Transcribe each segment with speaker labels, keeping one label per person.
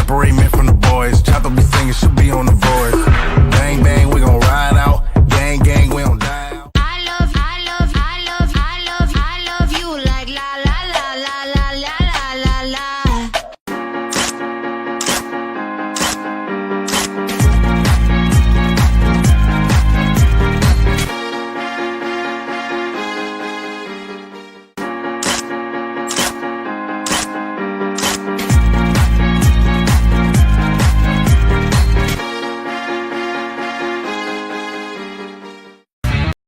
Speaker 1: separate men from the boys. Chop be singing, she'll be on the voice. Bang, bang, we gon' ride out. Gang, gang, we don't die out.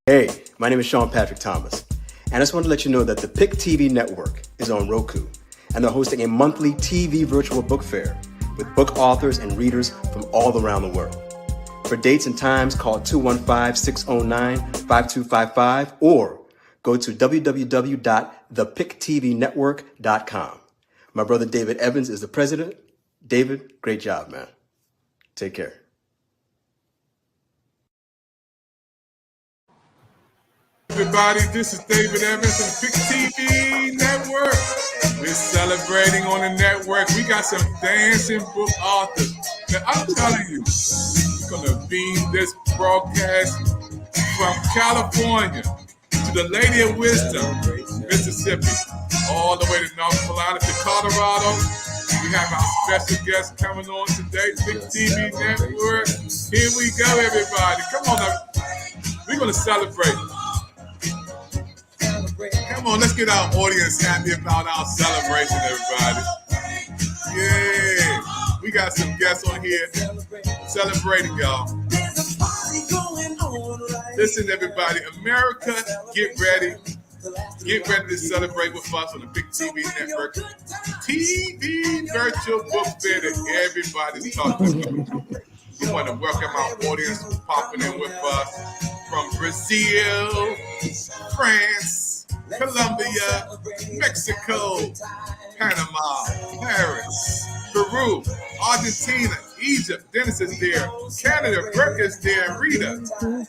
Speaker 2: Hey, my name is Sean Patrick Thomas, and I just wanted to let you know that the PIC TV network is on Roku, and they're hosting a monthly TV virtual book fair with book authors and readers from all around the world. For dates and times, call 215-609-5255 or go to www.thepictvnetwork.com. My brother David Evans is the president. David, great job, man. Take care.
Speaker 3: Everybody, this is David Evans and PIC TV Network. We're celebrating on the network. We got some dancing book authors. Now, I'm telling you, we're going to beam this broadcast from California to the Lady of Wisdom, Mississippi, all the way to North Carolina to Colorado. We have our special guest coming on today, PIC TV Network. Here we go, everybody. Come on up. We're going to celebrate. Come on, let's get our audience happy about our celebration, everybody. Yeah, we got some guests on here celebrating, y'all. Listen, everybody, America, get ready. Get ready to celebrate with us on the PIC TV Network. TV virtual book fair that everybody's talking about. We want to welcome our audience who's popping in with us from Brazil, France, Colombia, Mexico, Panama, Paris, Peru, Argentina, Egypt, Dennis is there, Canada, Brooke is there, Rita,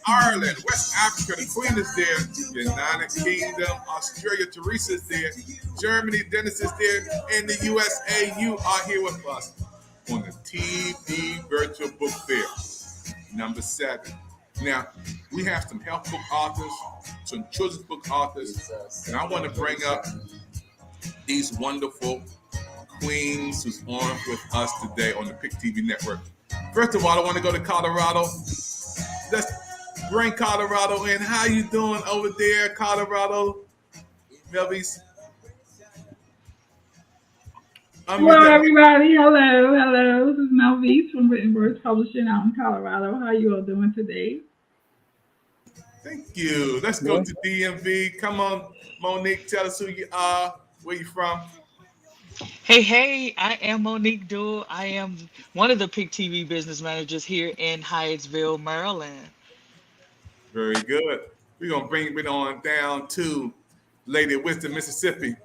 Speaker 3: Ireland, West Africa, the Queen is there, United Kingdom, Australia, Teresa is there, Germany, Dennis is there, and the USA, you are here with us on the TV Virtual Book Fair, number 7. Now, we have some health book authors, some children's book authors, and I want to bring up these wonderful queens who's on with us today on the PIC TV Network. First of all, I want to go to Colorado. Let's bring Colorado in. How you doing over there, Colorado? Melvies?
Speaker 4: Hello, everybody. Hello. This is Melvies from Written Words Publishing out in Colorado. How you all doing today?
Speaker 3: Thank you. Let's go to DMV. Come on, Monique. Tell us who you are, where you from.
Speaker 5: Hey, I am Monique Duell. I am one of the PIC TV business managers here in Hyattsville, Maryland.
Speaker 3: Very good. We're going to bring it on down to Lady of Wisdom, Mississippi.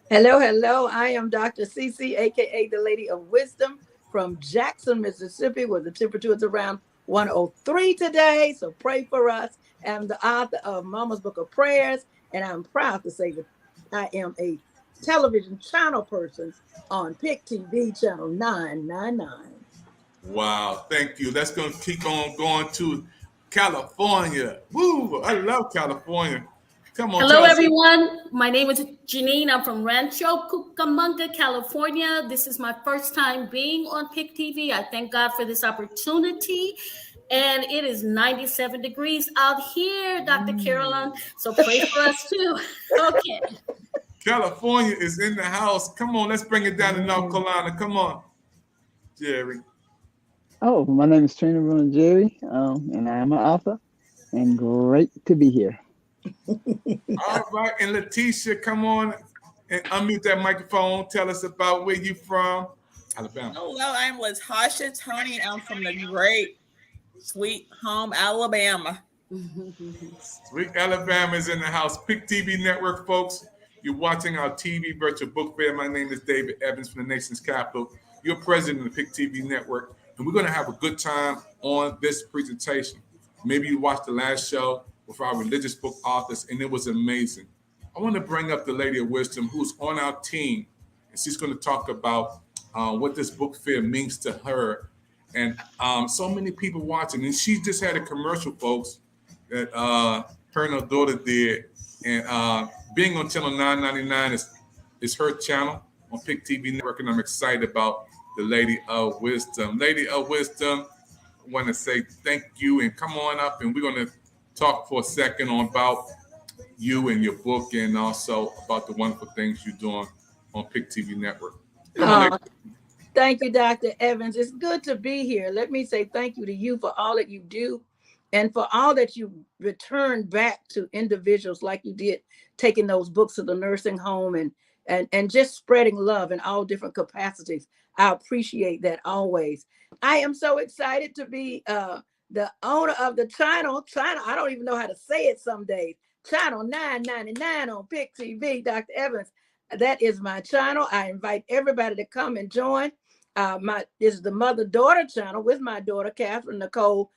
Speaker 6: Hello. I am Dr. Cece, a.k.a. the Lady of Wisdom from Jackson, Mississippi, where the temperature is around 103 today. So pray for us. I'm the author of Mama's Book of Prayers, and I'm proud to say that I am a television channel person on PIC TV channel 999.
Speaker 3: Wow, thank you. That's going to keep on going to California. Woo, I love California. Come on.
Speaker 7: Hello, everyone. My name is Janine. I'm from Rancho Cucamonga, California. This is my first time being on PIC TV. I thank God for this opportunity. And it is 97 degrees out here, Dr. Caroline. So pray for us too. Okay.
Speaker 3: California is in the house. Come on, let's bring it down to North Carolina. Come on, Jerry.
Speaker 8: Oh, my name is Trina Bruno Jerry, and I am an author, and great to be here.
Speaker 3: All right, and Letitia, come on and unmute that microphone. Tell us about where you from, Alabama.
Speaker 9: Hello, I'm Latasha Tony. I'm from the great Sweet Home, Alabama.
Speaker 3: Sweet Alabama is in the house. PIC TV Network, folks. You're watching our TV virtual book fair. My name is David Evans from the nation's capital. You're president of the PIC TV Network, and we're going to have a good time on this presentation. Maybe you watched the last show with our religious book authors, and it was amazing. I want to bring up the Lady of Wisdom, who's on our team, and she's going to talk about what this book fair means to her, and so many people watching. And she just had a commercial, folks, that her and her daughter did. And being on channel 999 is her channel on PIC TV Network, and I'm excited about the Lady of Wisdom. Lady of Wisdom, I want to say thank you, and come on up, and we're going to talk for a second on about you and your book, and also about the wonderful things you're doing on PIC TV Network. Come on, lady.
Speaker 6: Thank you, Dr. Evans. It's good to be here. Let me say thank you to you for all that you do and for all that you return back to individuals like you did, taking those books to the nursing home and just spreading love in all different capacities. I appreciate that always. I am so excited to be the owner of the channel. I don't even know how to say it some days. Channel 999 on PIC TV, Dr. Evans. That is my channel. I invite everybody to come and join. This is the mother-daughter channel with my daughter, Catherine Nicole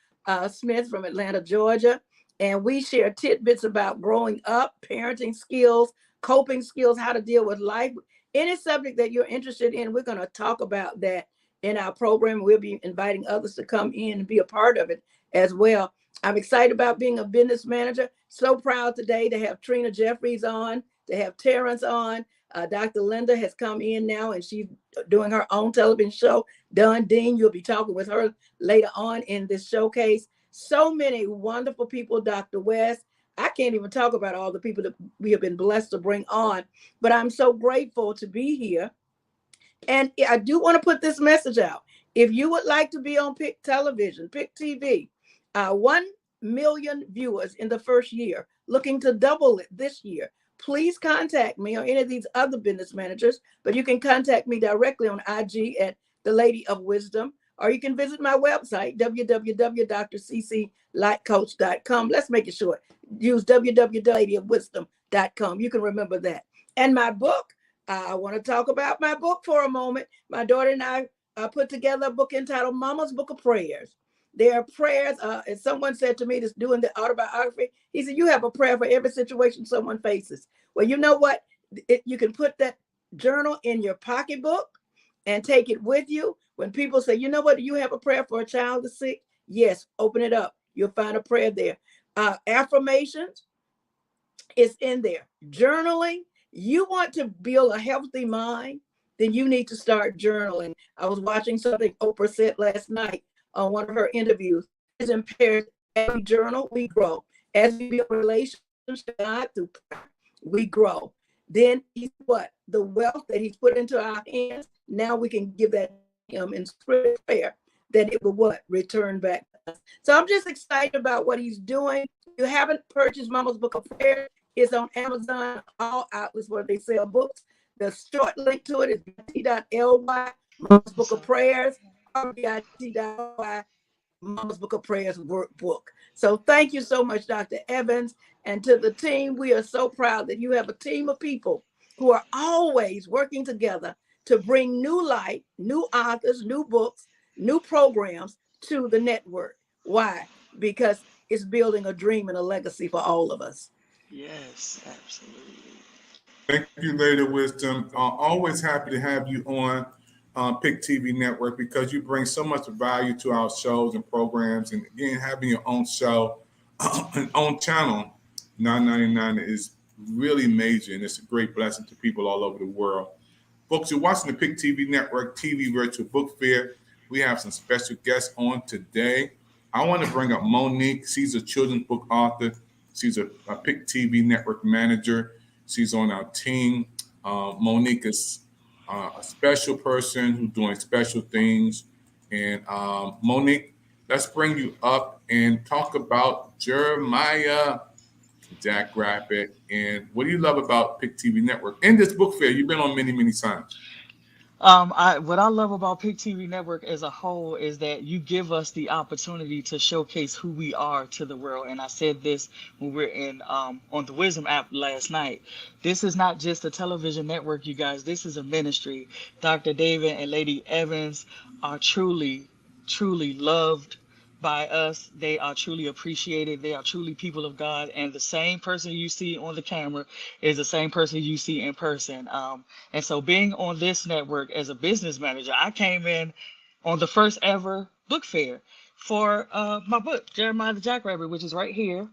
Speaker 6: Smith from Atlanta, Georgia. And we share tidbits about growing up, parenting skills, coping skills, how to deal with life. Any subject that you're interested in, we're going to talk about that in our program. We'll be inviting others to come in and be a part of it as well. I'm excited about being a business manager. So proud today to have Trina Jeffries on, to have Terrence on. Dr. Linda has come in now, and she's doing her own television show. Dawn Dean, you'll be talking with her later on in this showcase. So many wonderful people, Dr. West. I can't even talk about all the people that we have been blessed to bring on, but I'm so grateful to be here. And I do want to put this message out. If you would like to be on PIC Television, PIC TV, 1 million viewers in the first year, looking to double it this year, please contact me or any of these other business managers, but you can contact me directly on IG at The Lady of Wisdom, or you can visit my website, www.drcclightcoach.com. Let's make it short. Use www.ladyofwisdom.com. You can remember that. And my book, I want to talk about my book for a moment. My daughter and I put together a book entitled Mama's Book of Prayers. There are prayers, and someone said to me that's doing the autobiography, he said, you have a prayer for every situation someone faces. Well, you know what? You can put that journal in your pocketbook and take it with you. When people say, you know what, do you have a prayer for a child that's sick? Yes, open it up. You'll find a prayer there. Affirmations is in there. Journaling. You want to build a healthy mind, then you need to start journaling. I was watching something Oprah said last night on one of her interviews. It's imperative as we journal, we grow. As we build relationships with God through prayer, we grow. Then he's what? The wealth that he's put into our hands, now we can give that to him in prayer, that it will what? Return back to us. So I'm just excited about what he's doing. If you haven't purchased Mama's Book of Prayer, it's on Amazon, all outlets where they sell books. The short link to it is bit.ly, Mama's Book of Prayers, or bit.ly, Mama's Book of Prayers workbook. So thank you so much, Dr. Evans. And to the team, we are so proud that you have a team of people who are always working together to bring new light, new authors, new books, new programs to the network. Why? Because it's building a dream and a legacy for all of us.
Speaker 5: Yes, absolutely.
Speaker 3: Thank you, Lady Wisdom. Always happy to have you on PIC TV Network, because you bring so much value to our shows and programs. And again, having your own show, and own channel, 999, is really major, and it's a great blessing to people all over the world. Folks, you're watching the PIC TV Network TV Virtual Book Fair. We have some special guests on today. I want to bring up Monique. She's a children's book author. She's a PIC TV Network manager. She's on our team. Monique is a special person who's doing special things. And Monique, let's bring you up and talk about Jeremiah Jackrabbit. And what do you love about PIC TV Network? In this book fair, you've been on many, many times.
Speaker 5: What I love about PIC TV Network as a whole is that you give us the opportunity to showcase who we are to the world. And I said this when we were on the Wisdom app last night. This is not just a television network, you guys. This is a ministry. Dr. David and Lady Evans are truly, truly loved by us. They are truly appreciated. They are truly people of God. And the same person you see on the camera is the same person you see in person. And so being on this network as a business manager, I came in on the first ever book fair for my book, Jeremiah the Jackrabbit, which is right here.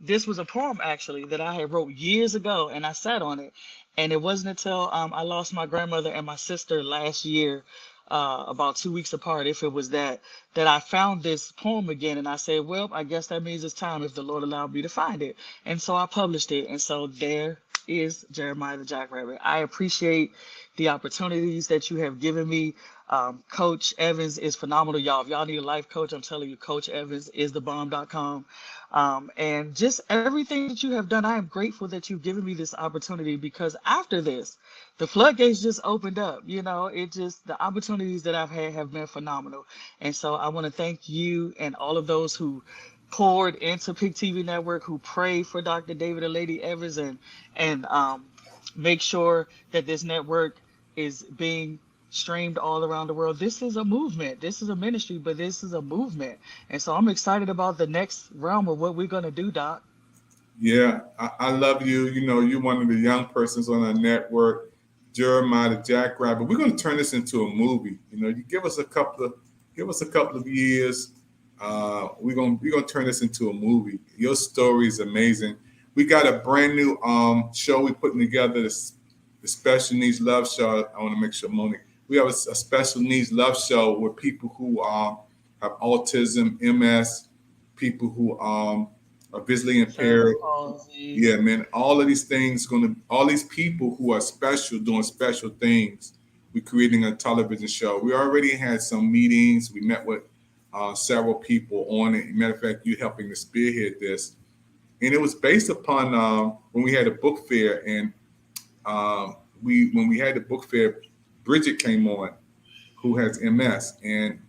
Speaker 5: This was a poem actually that I had wrote years ago, and I sat on it. And it wasn't until I lost my grandmother and my sister last year, about 2 weeks apart, if it was that I found this poem again. And I said, well, I guess that means it's time if the Lord allowed me to find it. And so I published it. And so there is Jeremiah the Jackrabbit. I appreciate the opportunities that you have given me. Coach Evans is phenomenal, y'all. If y'all need a life coach, I'm telling you, Coach Evans is thebomb.com. And just everything that you have done, I am grateful that you've given me this opportunity, because after this, the floodgates just opened up. You know, it just, the opportunities that I've had have been phenomenal. And so I want to thank you and all of those who poured into PIC TV Network, who prayed for Dr. David and Lady Evans, and make sure that this network is being streamed all around the world. This is a movement. This is a ministry, but this is a movement. And so I'm excited about the next realm of what we're going to do, Doc.
Speaker 3: Yeah, I love you. You know, you're one of the young persons on our network, Jeremiah the Jackrabbit. We're going to turn this into a movie. You know, you give us a couple of years. We're gonna turn this into a movie. Your story is amazing. We got a brand new show we're putting together, the Special Needs Love Show. I want to make sure, Monique, we have a Special Needs Love Show where people who have autism, MS, people who are visually impaired. Yeah, man, all of these things all these people who are special, doing special things. We're creating a television show. We already had some meetings. We met with several people on it. Matter of fact, you helping to spearhead this. And it was based upon when we had a book fair, and when we had the book fair, Bridget came on, who has MS, and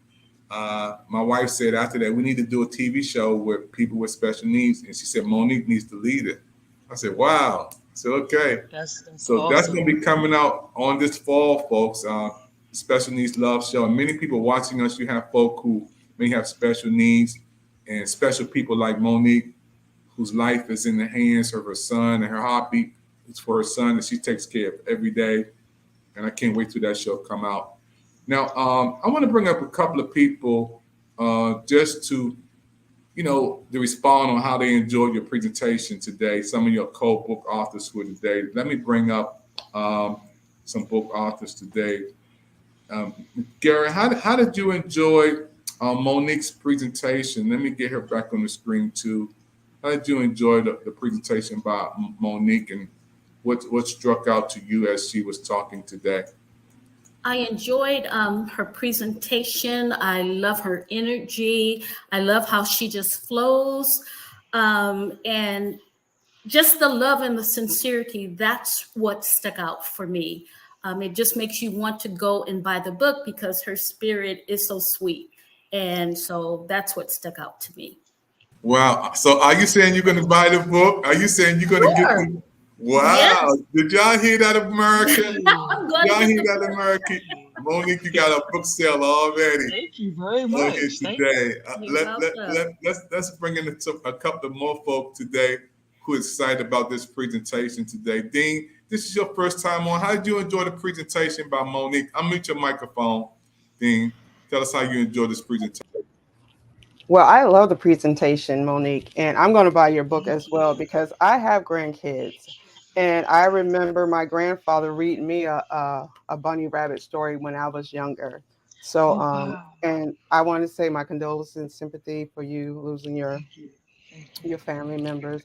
Speaker 3: my wife said after that, we need to do a TV show with people with special needs, and she said Monique needs to lead it. I said, wow. I said, okay. That's awesome. That's going to be coming out on this fall, folks. Special Needs Love Show. And many people watching us, you have folk who may have special needs, and special people like Monique, whose life is in the hands of her son, and her heartbeat is for her son, that she takes care of every day. And I can't wait till that show come out. Now, I want to bring up a couple of people just to, to respond on how they enjoyed your presentation today. Some of your co-book authors for today. Let me bring up some book authors today. Gary, how did you enjoy Monique's presentation? Let me get her back on the screen too. How did you enjoy the presentation by Monique, and what struck out to you as she was talking today?
Speaker 7: I enjoyed her presentation. I love her energy. I love how she just flows. And just the love and the sincerity, that's what stuck out for me. It just makes you want to go and buy the book because her spirit is so sweet. And so that's what stuck out to me.
Speaker 3: Wow. So are you saying you're going to buy the book? Are you saying you're going to get the... Wow. Yes. Did y'all hear that, America? Y'all hear that, America? Monique, you got a book sale already.
Speaker 5: Thank you very much.
Speaker 3: Today. Let's bring in a couple of more folk today who are excited about this presentation today. Dean, this is your first time on. How did you enjoy the presentation by Monique? Unmute your microphone, Dean. Tell us how you enjoyed this presentation.
Speaker 10: Well, I love the presentation, Monique, and I'm going to buy your book as well because I have grandkids. And I remember my grandfather reading me a bunny rabbit story when I was younger. So, and I want to say my condolences and sympathy for you losing your family members.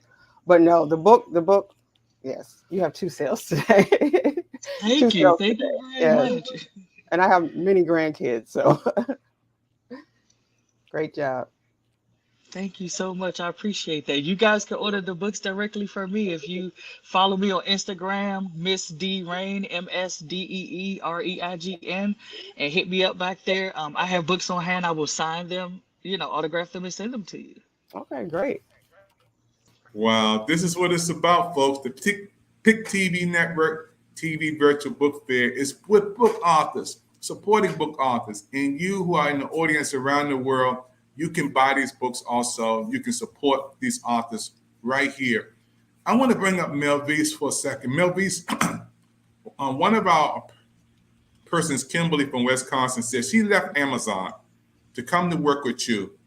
Speaker 10: But no, the book, yes, you have 2 sales today.
Speaker 5: Thank you very much.
Speaker 10: And I have many grandkids, so great job.
Speaker 5: Thank you so much. I appreciate that. You guys can order the books directly from me if you follow me on Instagram, Miss D Rain, MSDEEREIGN, and hit me up back there. I have books on hand. I will sign them, autograph them and send them to you.
Speaker 10: Okay, great.
Speaker 3: Wow, this is what it's about, folks. The PIC TV Network TV Virtual Book Fair is with book authors, supporting book authors, and you who are in the audience around the world. you can buy these books also. You can support these authors right here. I want to bring up Melvise for a second. Melvise, one of our persons, Kimberly from Wisconsin, says she left Amazon to come to work with you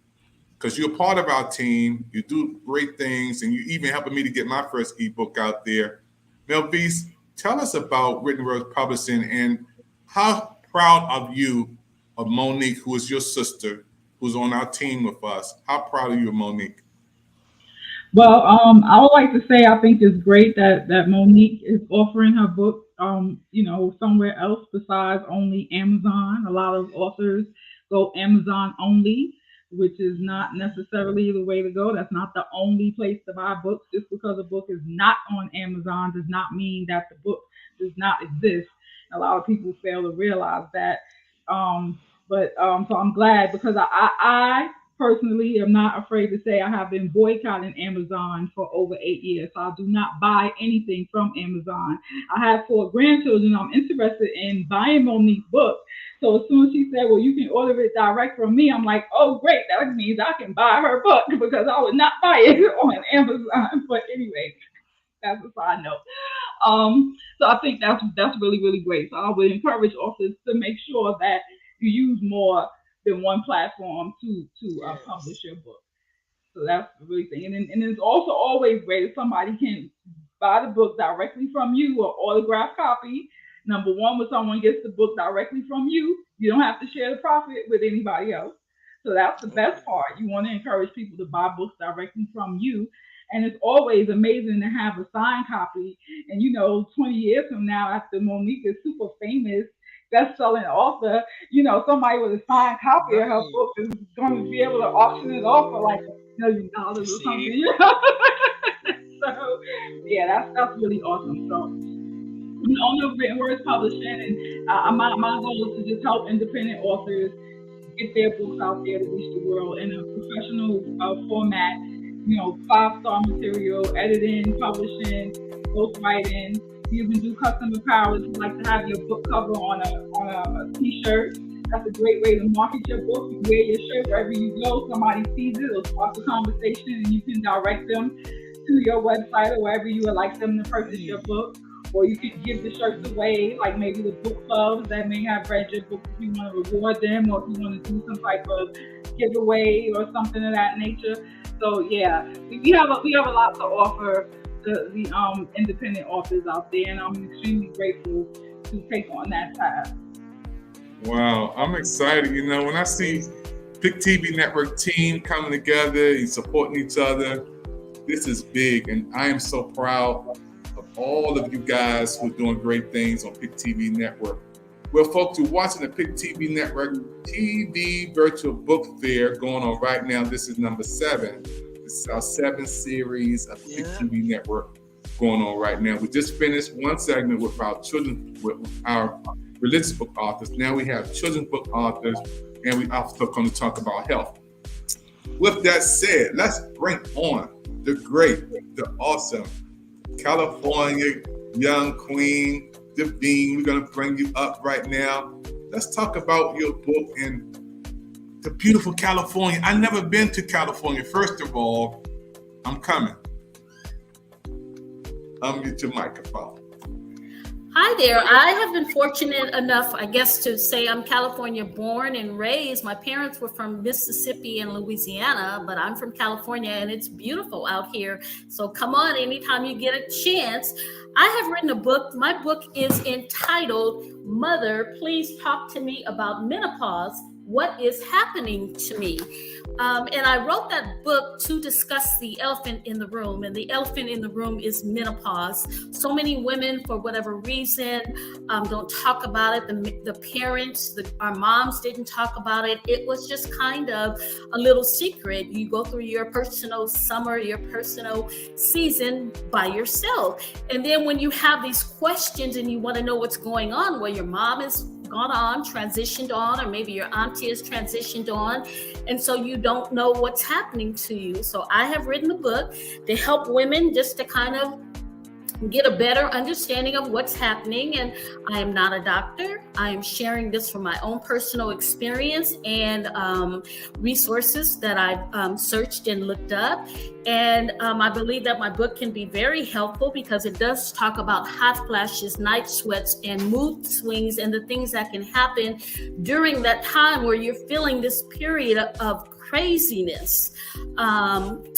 Speaker 3: because you're part of our team. You do great things, and you even helping me to get my first ebook out there. Melvise, tell us about Written Words Publishing and how proud of you of Monique, who is your sister, who's on our team with us. How proud are you of Monique?
Speaker 4: Well, I would like to say I think it's great that Monique is offering her book, somewhere else besides only Amazon. A lot of authors go Amazon only, which is not necessarily the way to go. That's not the only place to buy books. Just because a book is not on Amazon does not mean that the book does not exist. A lot of people fail to realize that. So I'm glad because I personally am not afraid to say I have been boycotting Amazon for over 8 years. So I do not buy anything from Amazon. I have 4 grandchildren. I'm interested in buying Monique's book. So as soon as she said, well, you can order it direct from me, I'm like, oh, great. That means I can buy her book because I would not buy it on Amazon. But anyway, that's a side note. So I think that's really, really great. So I would encourage authors to make sure that you use more than one platform to publish your book. So that's the really thing. And it's also always great if somebody can buy the book directly from you or autographed copy. Number one, when someone gets the book directly from you, you don't have to share the profit with anybody else. So that's the best part. You want to encourage people to buy books directly from you. And it's always amazing to have a signed copy. And 20 years from now, after Monique is super famous, best-selling author, somebody with a signed copy of her book is going to be able to auction it off for like $1 million or something. So yeah, that's really awesome. So owner of Written Words Publishing, and my goal is to just help independent authors get their books out there to reach the world in a professional format. 5-star material, editing, publishing, ghostwriting. You can do custom apparel. If you like to have your book cover on a t-shirt, that's a great way to market your book. You wear your shirt wherever you go. Somebody sees it, it'll spark a conversation, and you can direct them to your website or wherever you would like them to purchase your book. Or you can give the shirts away, like maybe the book clubs that may have read your book if you want to reward them, or if you want to do some type of giveaway or something of that nature. So yeah, we have a lot to offer the independent authors out there, and I'm extremely grateful to take on that task.
Speaker 3: Wow, I'm excited. When I see PIC TV Network team coming together and supporting each other, this is big, and I am so proud of all of you guys who are doing great things on PIC TV Network. Well, folks, you're watching the PIC TV Network TV Virtual Book Fair going on right now. This is number 7. This is our 7th series of PIC TV Network going on right now. We just finished one segment with our religious book authors. Now we have children's book authors, and we also going to talk about health. With that said, let's bring on the great, the awesome California young queen, Devine. We're going to bring you up right now. Let's talk about your book in the beautiful California. I've never been to California. First of all, I'm coming. Unmute your microphone.
Speaker 7: Hi there. I have been fortunate enough, I guess, to say I'm California born and raised. My parents were from Mississippi and Louisiana, but I'm from California, and it's beautiful out here. So come on, anytime you get a chance. I have written a book. My book is entitled, Mother, Please Talk to Me About Menopause. What is happening to me? And I wrote that book to discuss the elephant in the room, and the elephant in the room is menopause. So many women, for whatever reason, don't talk about it. The parents, our moms didn't talk about it. It was just kind of a little secret. You go through your personal summer, your personal season by yourself. And then when you have these questions and you want to know what's going on, well, your mom is gone on, transitioned on, or maybe your auntie is transitioned on, and so you don't know what's happening to you. So I have written a book to help women just to kind of get a better understanding of what's happening. And I am not a doctor. I am sharing this from my own personal experience and resources that I've searched and looked up. And I believe that my book can be very helpful because it does talk about hot flashes, night sweats, and mood swings, and the things that can happen during that time where you're feeling this period of craziness.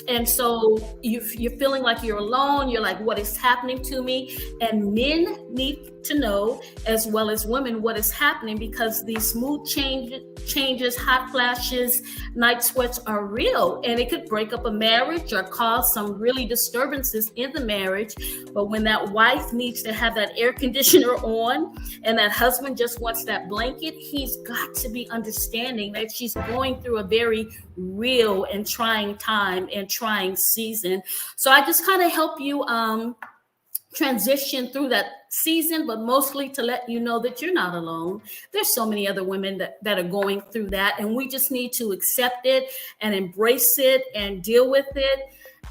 Speaker 7: And so you're feeling like you're alone. You're like, what is happening to me? And men need to know, as well as women, what is happening, because these mood changes, hot flashes, night sweats are real, and it could break up a marriage or cause some really disturbances in the marriage. But when that wife needs to have that air conditioner on and that husband just wants that blanket, he's got to be understanding that she's going through a very real and trying time and trying season. So I just kind of help you transition through that season, but mostly to let you know that you're not alone. There's so many other women that are going through that, and we just need to accept it and embrace it and deal with it.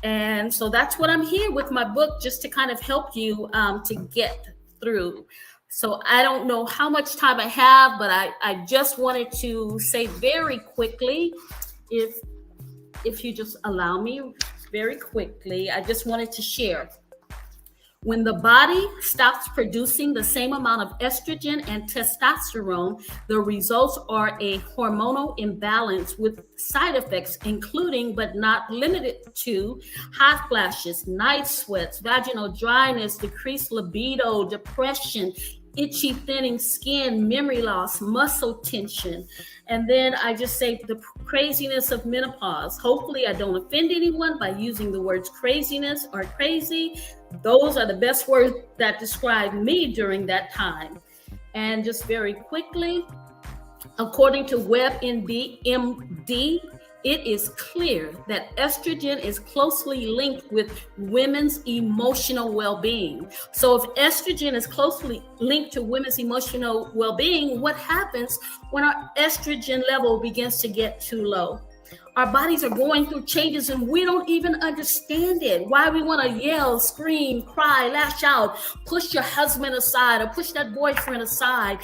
Speaker 7: And so that's what I'm here with my book, just to kind of help you to get through. So I don't know how much time I have, but I just wanted to say very quickly, if you just allow me very quickly, I just wanted to share. When the body stops producing the same amount of estrogen and testosterone, the results are a hormonal imbalance with side effects, including but not limited to hot flashes, night sweats, vaginal dryness, decreased libido, depression, itchy, thinning skin, memory loss, muscle tension. And then I just say the craziness of menopause. Hopefully I don't offend anyone by using the words craziness or crazy. Those are the best words that describe me during that time. And just very quickly, according to WebMD, it is clear that estrogen is closely linked with women's emotional well-being. So if estrogen is closely linked to women's emotional well-being, what happens when our estrogen level begins to get too low? Our bodies are going through changes and we don't even understand it. Why we want to yell, scream, cry, lash out, push your husband aside or push that boyfriend aside.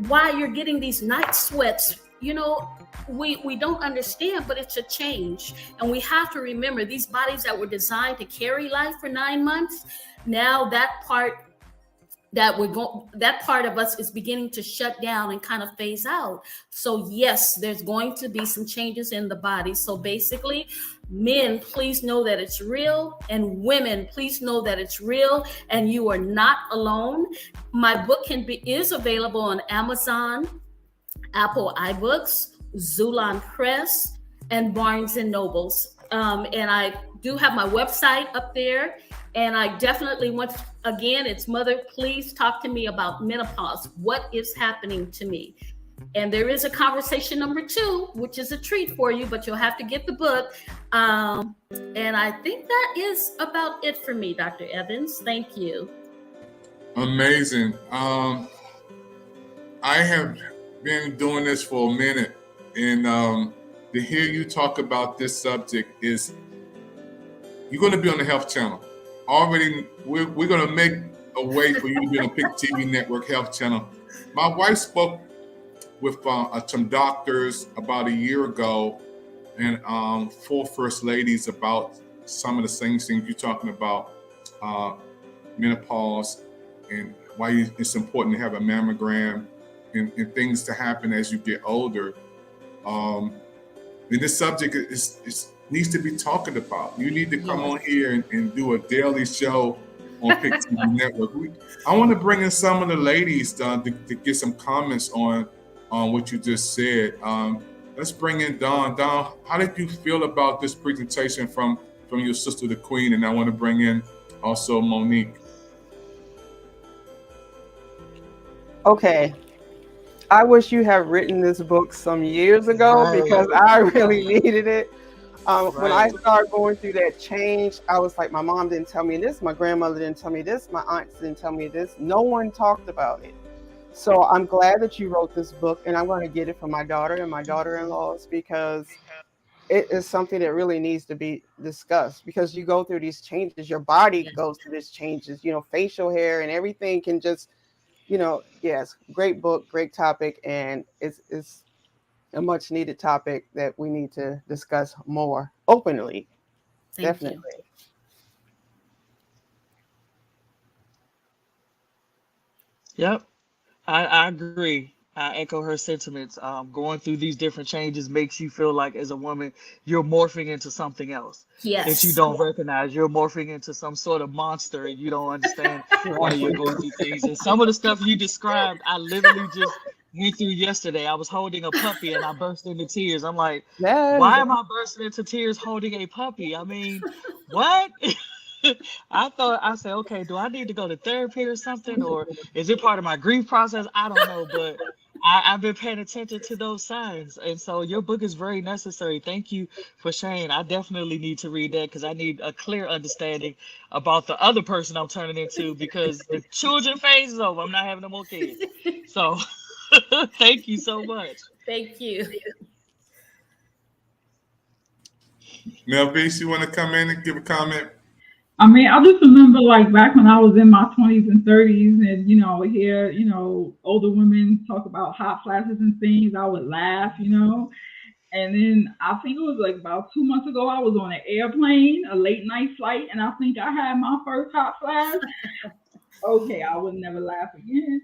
Speaker 7: Why you're getting these night sweats, we don't understand, but it's a change. And we have to remember these bodies that were designed to carry life for 9 months, now that part of us is beginning to shut down and kind of phase out. So yes, there's going to be some changes in the body. So basically, men, please know that it's real, and women, please know that it's real, and you are not alone. My book is available on Amazon, Apple iBooks, Zulon Press, and Barnes and Nobles. And I do have my website up there. And I definitely it's Mother, please talk to me about menopause. What is happening to me? And there is a conversation number 2, which is a treat for you, but you'll have to get the book. And I think that is about it for me, Dr. Evans. Thank you.
Speaker 3: Amazing. I have been doing this for a minute, and to hear you talk about this subject is, you're going to be on the Health Channel. Already, we're going to make a way for you to be on the PIC TV Network Health Channel. My wife spoke with some doctors about a year ago, and 4 first ladies about some of the same things you're talking about, menopause, and why it's important to have a mammogram, and things to happen as you get older. And this subject needs to be talked about. You need to come on here and do a daily show on PIC TV Network. I want to bring in some of the ladies to get some comments on what you just said. Let's bring in Dawn. Dawn, how did you feel about this presentation from your sister, the Queen? And I want to bring in also Monique.
Speaker 10: Okay. I wish you had written this book some years ago because I really needed it. When I started going through that change, I was like, my mom didn't tell me this, my grandmother didn't tell me this, my aunts didn't tell me this. No one talked about it. So I'm glad that you wrote this book, and I'm going to get it for my daughter and my daughter-in-laws, because it is something that really needs to be discussed, because you go through these changes, your body goes through these changes, facial hair and everything can just, yes, great book, great topic. And it's a much needed topic that we need to discuss more openly.
Speaker 7: Thank
Speaker 10: Definitely.
Speaker 7: you.
Speaker 5: Yep, I agree. I echo her sentiments. Going through these different changes makes you feel like, as a woman, you're morphing into something else that you
Speaker 7: Yes.
Speaker 5: don't recognize. You're morphing into some sort of monster, and you don't understand why you're going through things. And some of the stuff you described, I literally just went through yesterday. I was holding a puppy, and I burst into tears. I'm like,
Speaker 10: Yes.
Speaker 5: why am I bursting into tears holding a puppy? I mean, what? I said, okay, do I need to go to therapy or something? Or is it part of my grief process? I don't know, but I've been paying attention to those signs. And so your book is very necessary. Thank you for sharing. I definitely need to read that because I need a clear understanding about the other person I'm turning into, because the children phase is over. I'm not having no more kids. So thank you so much.
Speaker 7: Thank you.
Speaker 3: Melvis, you want to come in and give a comment?
Speaker 4: I mean, I just remember like back when I was in my 20s and 30s, and hear older women talk about hot flashes and things. I would laugh, And then I think it was like about 2 months ago, I was on an airplane, a late night flight, and I think I had my first hot flash. Okay, I would never laugh again.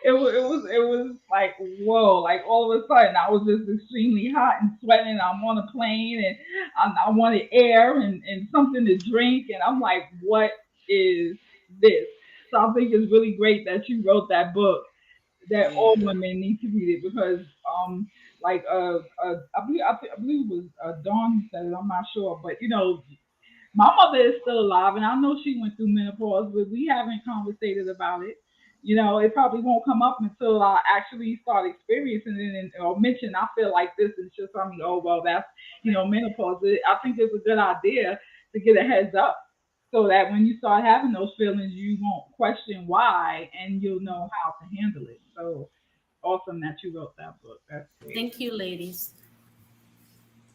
Speaker 4: It was like, whoa, like all of a sudden I was just extremely hot and sweating. I'm on a plane and I wanted air and something to drink, and I'm like, what is this? So I think it's really great that you wrote that book, that
Speaker 5: Yeah.
Speaker 4: all women need to read it, because like I believe it was Dawn who said it. I'm not sure, but my mother is still alive, and I know she went through menopause, but we haven't conversated about it. It probably won't come up until I actually start experiencing it or mention I feel like this, and she'll tell me, oh, well, that's, menopause. I think it's a good idea to get a heads up so that when you start having those feelings, you won't question why and you'll know how to handle it. So awesome that you wrote that book. That's great.
Speaker 7: Thank you, ladies.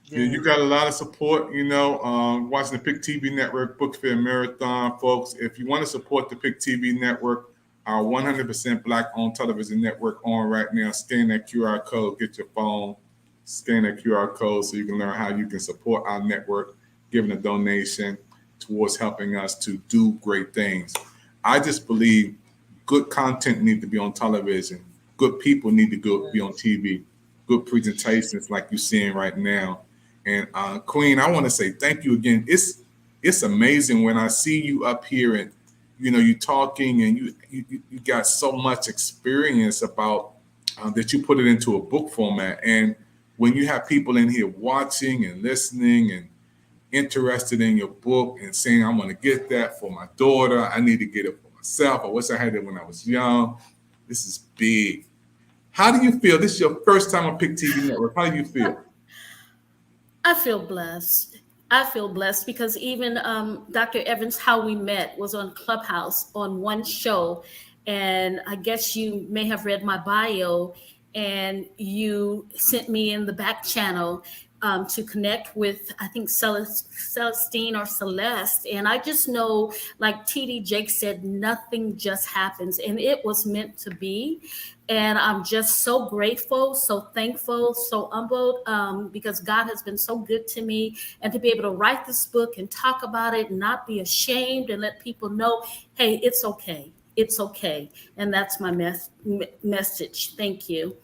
Speaker 3: Yeah, you got a lot of support, watching the PIC TV Network Book Fair Marathon, folks. If you want to support the PIC TV Network, our 100% Black-owned television network on right now, scan that QR code, get your phone, scan that QR code so you can learn how you can support our network, giving a donation towards helping us to do great things. I just believe good content need to be on television. Good people need to be on TV. Good presentations like you're seeing right now. And Queen, I want to say thank you again. It's amazing when I see you up here and you talking and you got so much experience about that you put it into a book format. And when you have people in here watching and listening and interested in your book and saying, I want to get that for my daughter, I need to get it for myself. I wish I had it when I was young. This is big. How do you feel? This is your first time on PIC TV Network. How do you feel?
Speaker 7: I feel blessed. I feel blessed because even Dr. Evans, how we met was on Clubhouse on one show. And I guess you may have read my bio, and you sent me in the back channel to connect with, I think, Celestine or Celeste. And I just know, like TD Jake said, nothing just happens, and it was meant to be. And I'm just so grateful, so thankful, so humbled, because God has been so good to me. And to be able to write this book and talk about it and not be ashamed and let people know, hey, it's okay. It's okay. And that's my message. Thank you.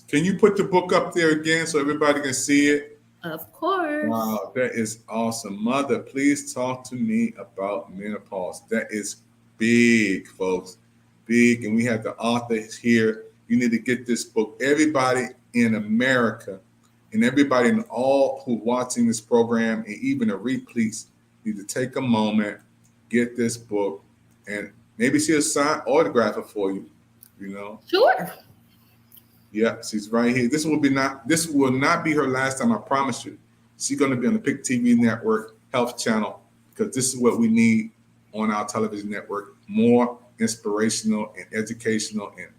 Speaker 3: Can you put the book up there again so everybody can see it?
Speaker 7: Of course.
Speaker 3: Wow, that is awesome. Mother, please talk to me about menopause. That is big, folks. Big. And we have the authors here. You need to get this book. Everybody in America and everybody in all who watching this program and even a replays need to take a moment, get this book, and maybe she'll sign autograph it for you,
Speaker 7: Sure.
Speaker 3: Yeah, she's right here. This will not be her last time, I promise you. She's going to be on the PIC TV Network Health Channel because this is what we need on our television network. More inspirational and educational and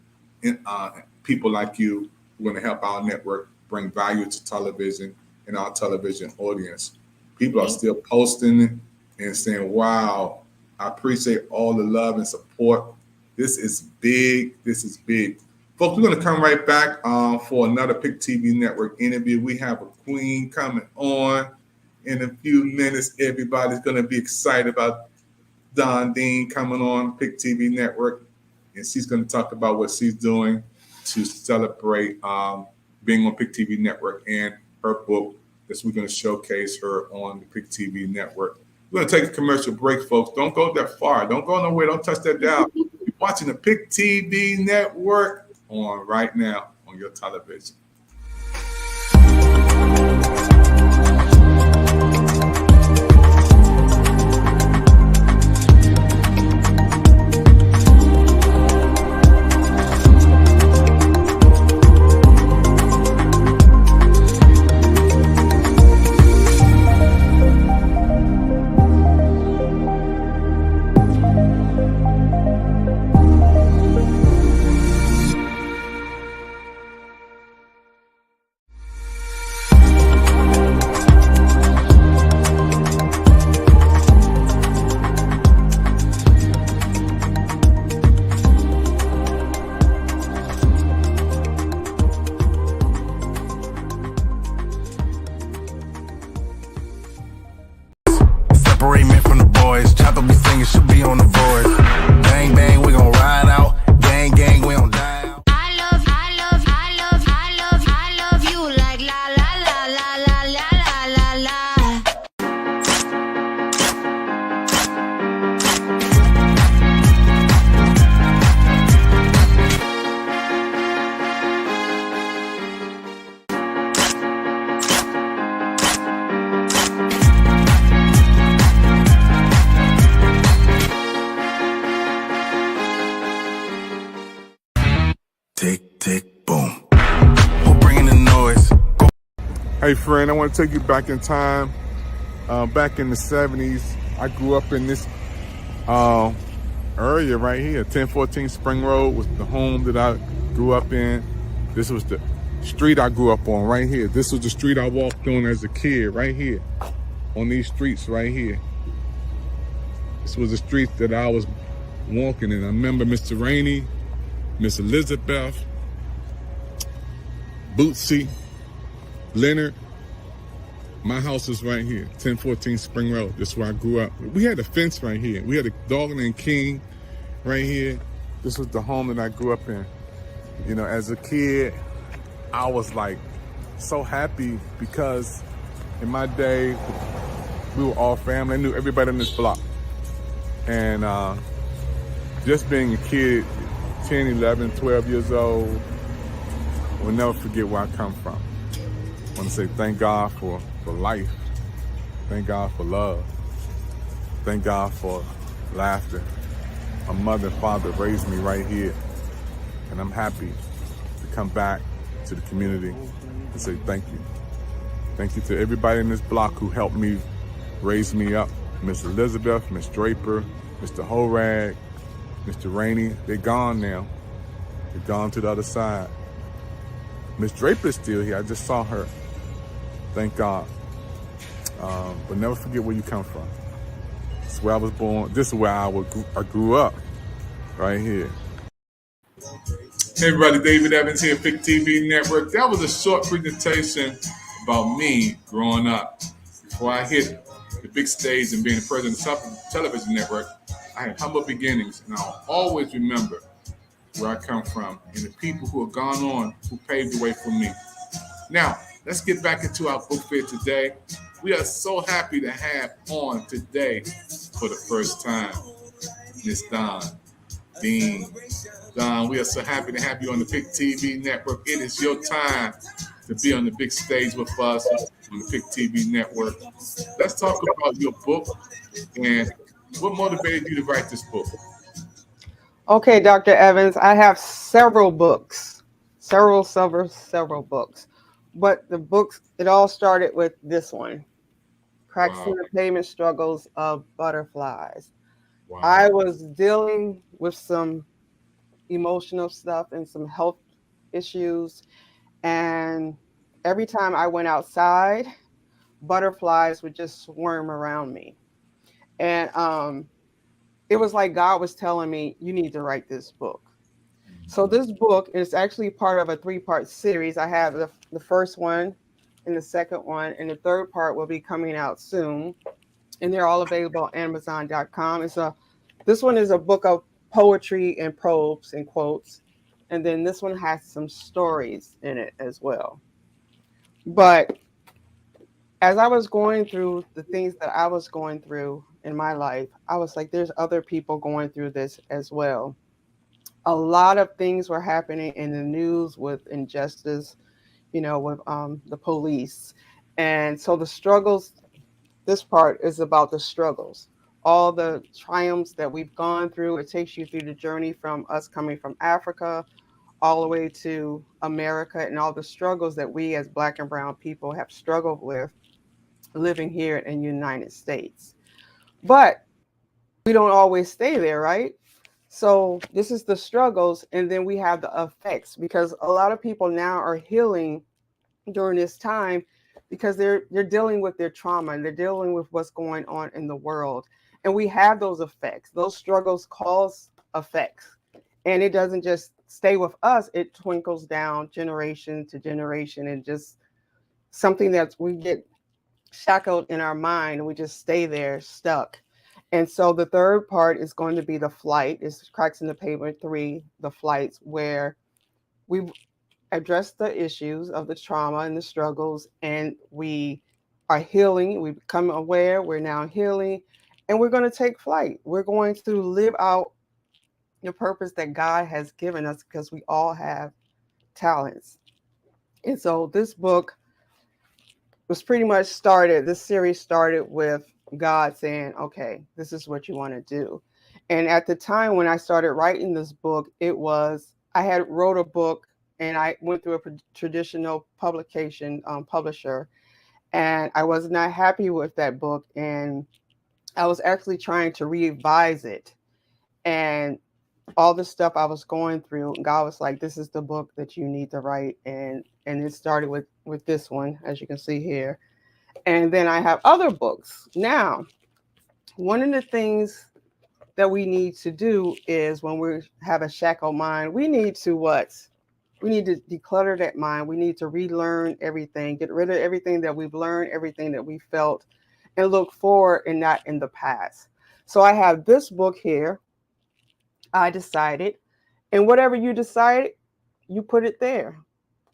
Speaker 3: people like you We're going to help our network bring value to television and our television audience. People are still posting and saying, wow, I appreciate all the love and support. This is big. This is big. Folks, we're going to come right back for another PIC TV Network interview. We have a queen coming on in a few minutes. Everybody's going to be excited about Don Dean coming on PIC TV Network, and she's going to talk about what she's doing to celebrate being on PIC TV Network and her book that we're going to showcase her on the PIC TV Network. We're going to take a commercial break, folks. Don't go that far. Don't go nowhere. Don't touch that dial. You're watching the PIC TV Network on right now on your television.
Speaker 1: Separate men from the boys. Chopper be singing, should be on the voice. Bang, bang, we gon' ride out. Gang, gang, we gon' die out.
Speaker 11: I love you like la la la la la la la la.
Speaker 1: Tick, tick, boom. Who bringing the noise? Go.
Speaker 3: Hey, friend, I want to take you back in time. Back in the 70s, I grew up in this area right here. 1014 Spring Road was the home that I grew up in. This was the street I grew up on right here. This was the street I walked on as a kid right here. On these streets right here. This was the street that I was walking in. I remember Mr. Rainey, Miss Elizabeth, Bootsy, Leonard. My house is right here, 1014 Spring Road. This is where I grew up. We had a fence right here. We had a dog named King right here. This was the home that I grew up in. You know, as a kid, I was like so happy because in my day, we were all family. I knew everybody in this block. And just being a kid, 10, 11, 12 years old, will never forget where I come from. I want to say thank God for life. Thank God for love. Thank God for laughter. My mother and father raised me right here. And I'm happy to come back to the community and say thank you. Thank you to everybody in this block who helped me raise me up. Miss Elizabeth, Miss Draper, Mr. Horag, Mr. Rainey, they're gone now. They're gone to the other side. Miss Draper's still here. I just saw her. Thank God. But never forget where you come from. This is where I was born. This is where I grew up, right here. Hey everybody, David Evans here, PIC TV Network. That was a short presentation about me growing up. Before I hit the big stage and being the president of the television network, I had humble beginnings, and I'll always remember where I come from and the people who have gone on, who paved the way for me. Now, let's get back into our book fair today. We are so happy to have on today for the first time, Miss Don Dean. Don, we are so happy to have you on the PIC TV Network. It is your time to be on the big stage with us on the PIC TV Network. Let's talk about your book and what motivated you to write this book.
Speaker 10: Okay, Dr. Evans, I have several books, several books. But the books, it all started with this one, Cracks in the Pavement Struggles of Butterflies. Wow. I was dealing with some emotional stuff and some health issues. And every time I went outside, butterflies would just swarm around me. And it was like God was telling me, you need to write this book. So this book is actually part of a 3-part series. I have the first one and the second one, and the third part will be coming out soon. And they're all available on Amazon.com. This one is a book of poetry and prose and quotes. And then this one has some stories in it as well. But as I was going through the things that I was going through in my life, I was like, there's other people going through this as well. A lot of things were happening in the news with injustice, with the police. And so the struggles, this part is about the struggles, all the triumphs that we've gone through. It takes you through the journey from us coming from Africa all the way to America, and all the struggles that we as Black and brown people have struggled with living here in the United States. But we don't always stay there, right? So this is the struggles, and then we have the effects, because a lot of people now are healing during this time because they're dealing with their trauma and they're dealing with what's going on in the world. And we have those effects. Those struggles cause effects. And it doesn't just stay with us, it twinkles down generation to generation, and just something that we get shackled in our mind and we just stay there stuck. And so the third part is going to be the flight. It's Cracks in the Pavement 3, the flights, where we address the issues of the trauma and the struggles, and we are healing. We become aware. We're now healing, and we're going to take flight. We're going to live out the purpose that God has given us, because we all have talents. And so this book was pretty much this series started with God saying, okay, this is what you want to do. And at the time when I started writing this book, I had wrote a book, and I went through a traditional publication publisher, and I was not happy with that book. And I was actually trying to revise it, and all the stuff I was going through, God was like, this is the book that you need to write. And it started with this one, as you can see here. And then I have other books. Now, one of the things that we need to do is, when we have a shackled mind, we need to We need to declutter that mind. We need to relearn everything, get rid of everything that we've learned, everything that we felt, and look forward and not in the past. So I have this book here. I decided, and whatever you decide, you put it there.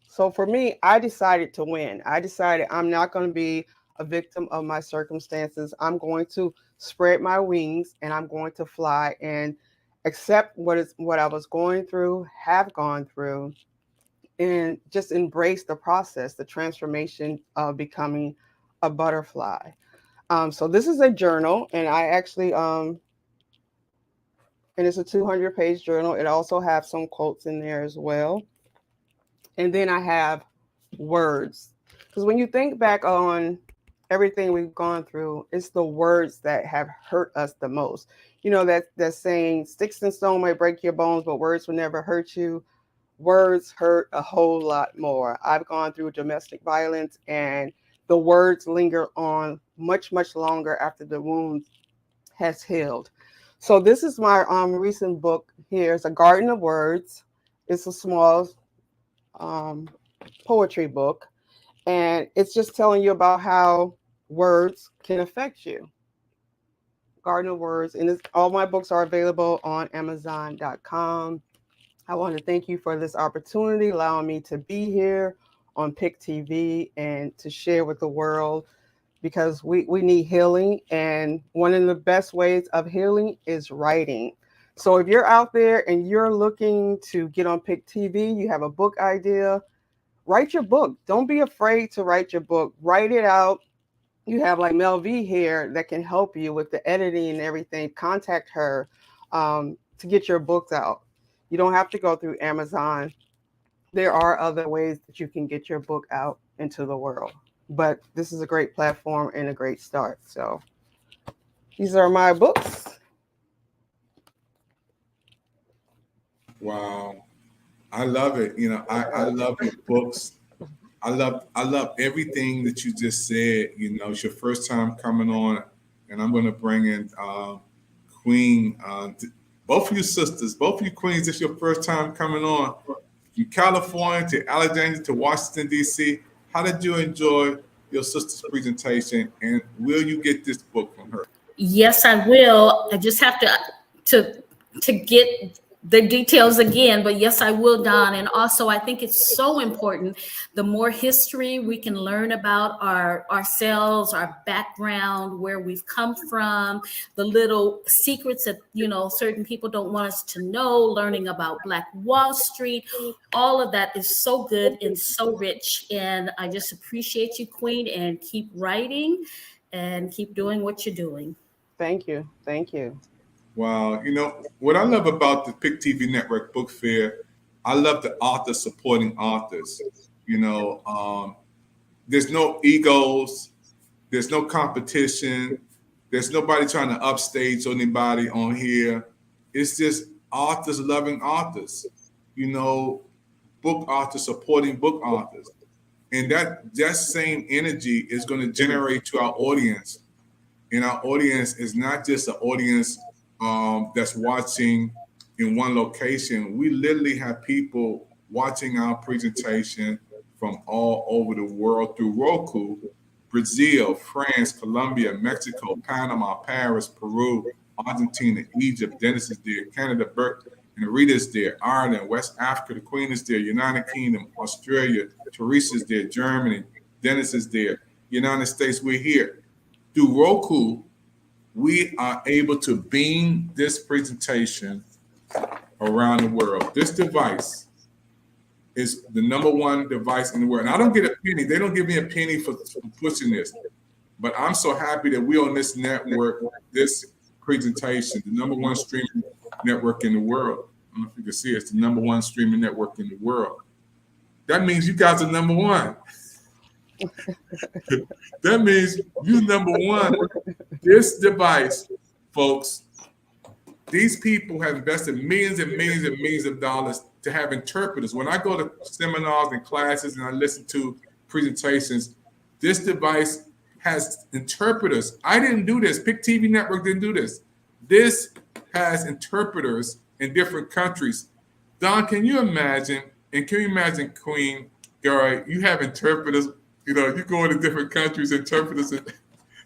Speaker 10: So for me, I decided to win. I decided I'm not going to be a victim of my circumstances. I'm going to spread my wings, and I'm going to fly and accept what I was going through, have gone through, and just embrace the process, the transformation of becoming a butterfly. So this is a journal, and I actually and it's a 200-page journal. It also has some quotes in there as well. And then I have words, because when you think back on everything we've gone through, it's the words that have hurt us the most. That saying, sticks and stone may break your bones, but words will never hurt you. Words hurt a whole lot more. I've gone through domestic violence, and the words linger on much, much longer after the wound has healed. So this is my recent book here. It's A Garden of Words. It's a small poetry book, and it's just telling you about how words can affect you. Garden of Words, and all my books are available on Amazon.com. I want to thank you for this opportunity, allowing me to be here on PIC TV and to share with the world, because we need healing. And one of the best ways of healing is writing. So if you're out there and you're looking to get on PIC TV, you have a book idea, write your book. Don't be afraid to write your book. Write it out. You have like Mel V here that can help you with the editing and everything. Contact her to get your books out. You don't have to go through Amazon. There are other ways that you can get your book out into the world. But this is a great platform and a great start. So these are my books.
Speaker 3: Wow. I love it. I love your books. I love everything that you just said. You know, it's your first time coming on, and I'm going to bring in Queen. Both of you sisters, both of you queens. It's your first time coming on from California to Alexandria to Washington D.C. How did you enjoy your sister's presentation, and will you get this book from her?
Speaker 7: Yes, I will. I just have to get the details again, but yes, I will, Don. And also, I think it's so important. The more history we can learn about ourselves, our background, where we've come from, the little secrets that certain people don't want us to know. Learning about Black Wall Street, all of that is so good and so rich. And I just appreciate you, Queen, and keep writing and keep doing what you're doing.
Speaker 10: Thank you. Thank you.
Speaker 3: Wow. You know, what I love about the PIC TV Network Book Fair, I love the authors supporting authors. You know, there's no egos, there's no competition, there's nobody trying to upstage anybody on here. It's just authors loving authors, you know, book authors supporting book authors. And that same energy is going to generate to our audience. And our audience is not just an audience that's watching in one location. We literally have people watching our presentation from all over the world through Roku, Brazil, France, Colombia, Mexico, Panama, Paris, Peru, Argentina, Egypt. Dennis is there, Canada, Bert and Rita's there, Ireland, West Africa, the Queen is there, United Kingdom, Australia, Teresa's there, Germany, Dennis is there, United States, we're here. Through Roku, we are able to beam this presentation around the world. This device is the #1 device in the world. And I don't get a penny. They don't give me a penny for pushing this. But I'm so happy that we're on this network, this presentation, the #1 streaming network in the world. I don't know if you can see it. It's the #1 streaming network in the world. That means you guys are #1. That means you #1. This device, folks, these people have invested millions and millions and millions of dollars to have interpreters. When I go to seminars and classes and I listen to presentations, this device has interpreters. I didn't do this. PIC TV Network didn't do this. This has interpreters in different countries. Don, can you imagine, and can you imagine, Queen Gary, you have interpreters, you know, you go into different countries, interpreters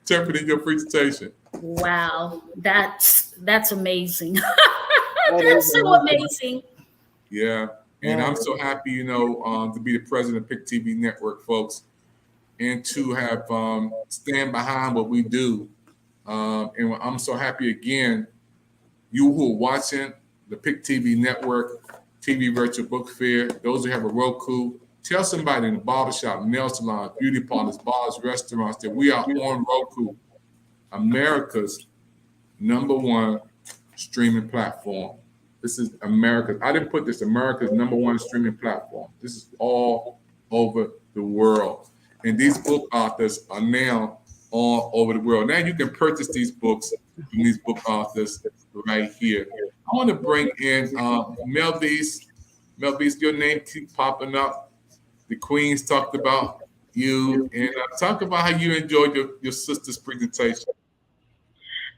Speaker 3: interpreting your presentation.
Speaker 7: Wow, that's amazing. That's so amazing.
Speaker 3: Yeah, and I'm so happy, you know, to be the president of PIC TV Network, folks, and to have stand behind what we do. And I'm so happy again, you who are watching the PIC TV Network, TV Virtual Book Fair, those who have a Roku, tell somebody in the barbershop, nail salon, beauty parlors, bars, restaurants that we are on Roku, America's #1 streaming platform. This is America's. I didn't put this, America's #1 streaming platform. This is all over the world. And these book authors are now all over the world. Now you can purchase these books from these book authors right here. I want to bring in Melvise. Melvise, your name keeps popping up. The Queens talked about you, and talk about how you enjoyed your sister's presentation.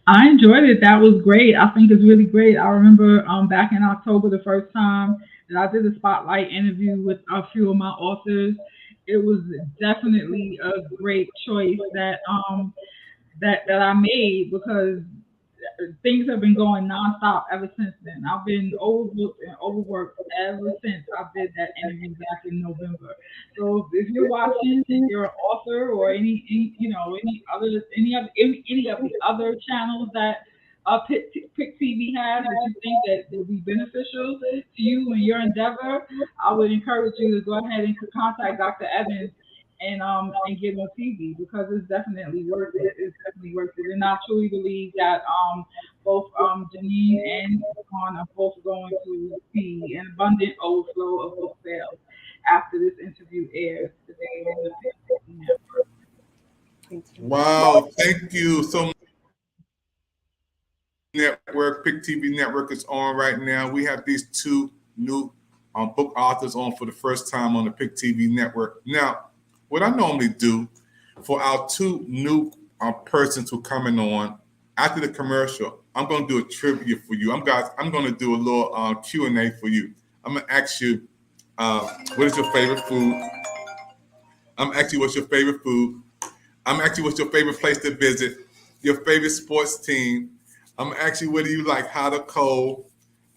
Speaker 4: I enjoyed it. That was great. I think it's really great. I remember back in October, the first time that I did a spotlight interview with a few of my authors. It was definitely a great choice that I made, because things have been going nonstop ever since then. I've been overbooked and overworked ever since I did that interview back in November. So if you're watching and you're an author or any of the other channels that PIC TV has that you think that will be beneficial to you in your endeavor, I would encourage you to go ahead and contact Dr. Evans and get on TV, because it's definitely worth it. It's definitely worth it. And I truly believe that both Janine and Dawn are both going to see an abundant overflow of book sales after this interview airs today on the PIC TV Network.
Speaker 3: Wow, thank you so much. Network, PIC TV Network is on right now. We have these two new book authors on for the first time on the PIC TV Network. Now, what I normally do for our two new persons who coming on after the commercial, I'm going to do a trivia for you. I'm going to do a little Q&A for you. I'm going to ask you, what is your favorite food? I'm asking you what's your favorite food. I'm asking you what's your favorite place to visit, your favorite sports team. I'm asking you whether you like hot or cold.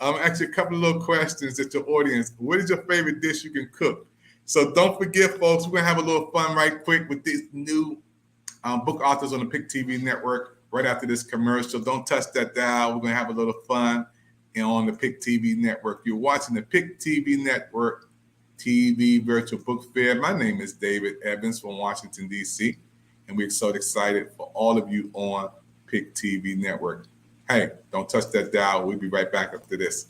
Speaker 3: I'm asking you a couple of little questions at your audience. What is your favorite dish you can cook? So don't forget, folks, we're going to have a little fun right quick with these new book authors on the PIC TV network right after this commercial. Don't touch that dial. We're going to have a little fun on the PIC TV network. You're watching the PIC TV network TV virtual book fair. My name is David Evans from Washington, D.C., and we're so excited for all of you on PIC TV network. Hey, don't touch that dial. We'll be right back after this.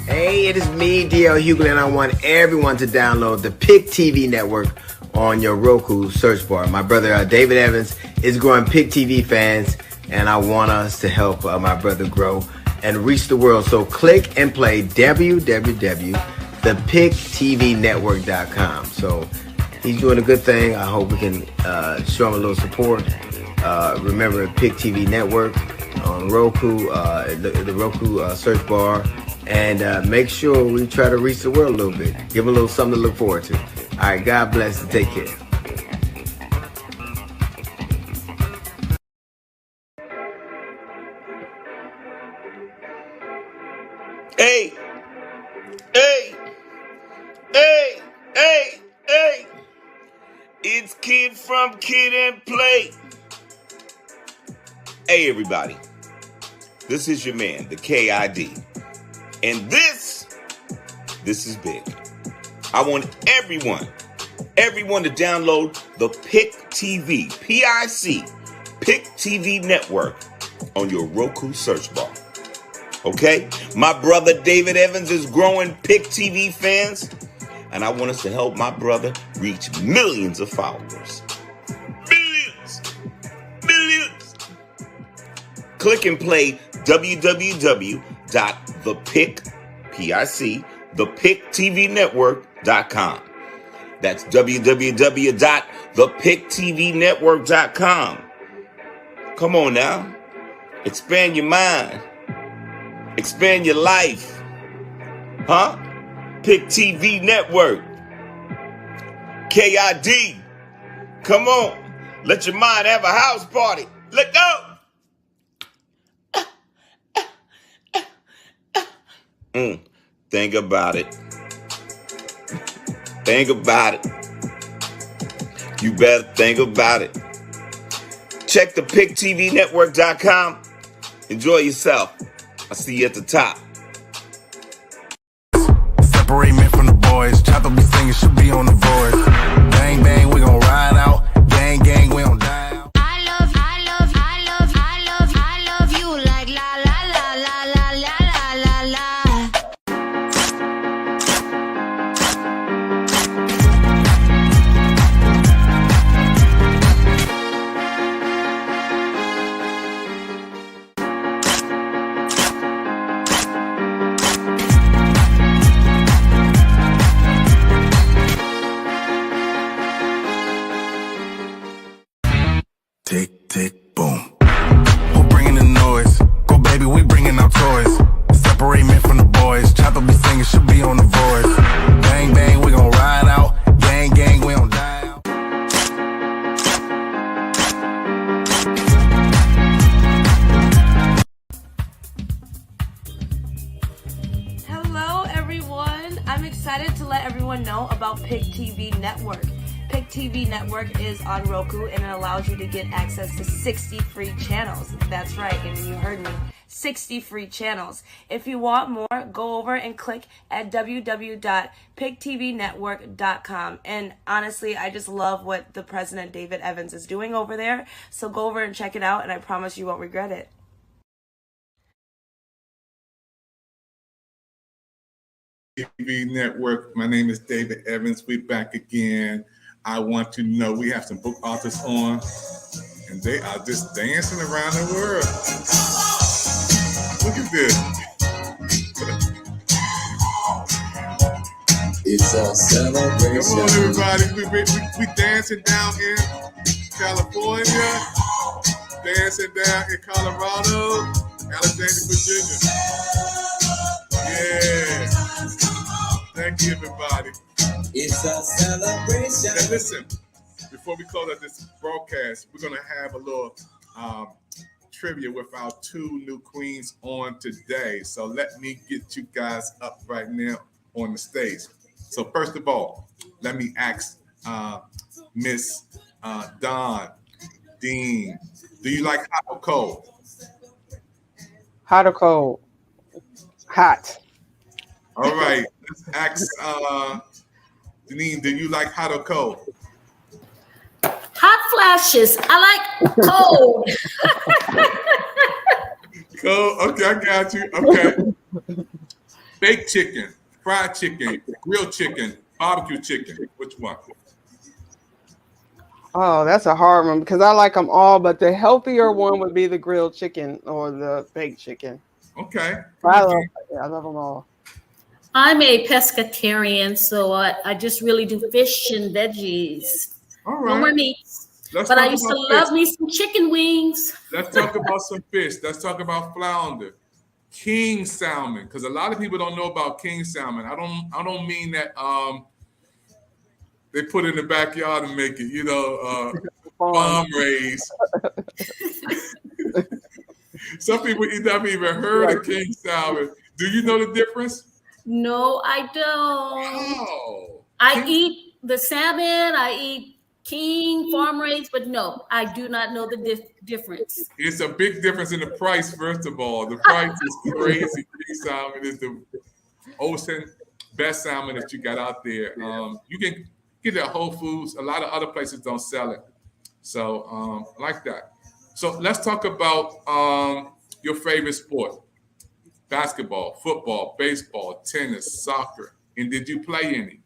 Speaker 12: Hey, it is me, DL Hughley, and I want everyone to download the PIC TV network on your Roku search bar. My brother David Evans is growing PIC TV fans, and I want us to help my brother grow and reach the world. So click and play www.thepictvnetwork.com. So he's doing a good thing. I hope we can show him a little support. Remember, PIC TV network on Roku, the Roku search bar. And make sure we try to reach the world a little bit. Give them a little something to look forward to. All right, God bless and take care.
Speaker 13: Hey, hey, hey, hey, hey. It's Kid from Kid and Play. Hey, everybody. This is your man, the KID. And this is big. I want everyone to download the PIC TV, PIC, PIC TV network on your Roku search bar. Okay? My brother David Evans is growing PIC TV fans, and I want us to help my brother reach millions of followers. Millions. Click and play www.thepictvnetwork.com. That's www.thepictvnetwork.com. Come on now. Expand your mind. Expand your life. Huh? PIC TV Network. KID. Come on. Let your mind have a house party. Let go. Think about it. Think about it. You better think about it. Check the PicTVNetwork.com. Enjoy yourself. I'll see you at the top.
Speaker 1: Separate men from the boys. Chopper be singing, should be on the voice. Bang, bang, we gon' ride out. Gang, gang, we gon' die out.
Speaker 11: I love you like la la la la la la la la la.
Speaker 1: Tick, tick, boom. Who bringing the noise? Go, baby, we bringing our toys. Separate men from the boys. Chopper be singing, should be on the voice. Bang, bang, we gon' ride out. Gang, gang, we gon' die out.
Speaker 14: Hello, everyone. I'm excited to let everyone know about PIC TV Network. PIC TV Network is on Roku, and it allows you to get access to 60 free channels. That's right, and you heard me. 60 free channels. If you want more, go over and click at www.pictvnetwork.com. And honestly, I just love what the President David Evans is doing over there. So go over and check it out, and I promise you won't regret it.
Speaker 3: TV network. My name is David Evans. We're back again. I want to know. We have some book authors on, and they are just dancing around the world. Look at this.
Speaker 15: It's a celebration.
Speaker 3: Come on, everybody. We dancing down in California, dancing down in Colorado, Alexandria, Virginia. Yeah. Thank you, everybody.
Speaker 15: It's a celebration.
Speaker 3: Now listen, before we close out this broadcast, we're going to have a little trivia with our two new queens on today. So let me get you guys up right now on the stage. So first of all, let me ask Miss Dawn Dean, do you like hot or cold?
Speaker 10: Hot or cold? Hot.
Speaker 3: All right. Let's ask Janine, do you like hot or cold?
Speaker 7: Hot flashes. I like cold.
Speaker 3: Cold. Okay, I got you. Okay. Baked chicken, fried chicken, grilled chicken, barbecue chicken. Which one?
Speaker 10: Oh, that's a hard one because I like them all, but the healthier one would be the grilled chicken or the baked chicken.
Speaker 3: Okay.
Speaker 10: I love them all.
Speaker 7: I'm a pescatarian, so I just really do fish and veggies.
Speaker 3: All right.
Speaker 7: No more meats.
Speaker 3: Let's
Speaker 7: but I
Speaker 3: talk
Speaker 7: used to
Speaker 3: about
Speaker 7: love
Speaker 3: fish.
Speaker 7: me some chicken wings.
Speaker 3: Let's talk about some fish. Let's talk about flounder, king salmon, because a lot of people don't know about king salmon. I don't mean that they put it in the backyard and make it, farm raised. Some people haven't even heard of king salmon. Do you know the difference?
Speaker 7: No, I don't.
Speaker 3: Oh.
Speaker 7: I eat the salmon. I eat king, farm raised, but no, I do not know the difference.
Speaker 3: It's a big difference in the price, first of all. The price is crazy. King salmon is the ocean best salmon that you got out there. You can get it at Whole Foods. A lot of other places don't sell it. So, like that. So let's talk about your favorite sport. Basketball, football, baseball, tennis, soccer. And did you play any?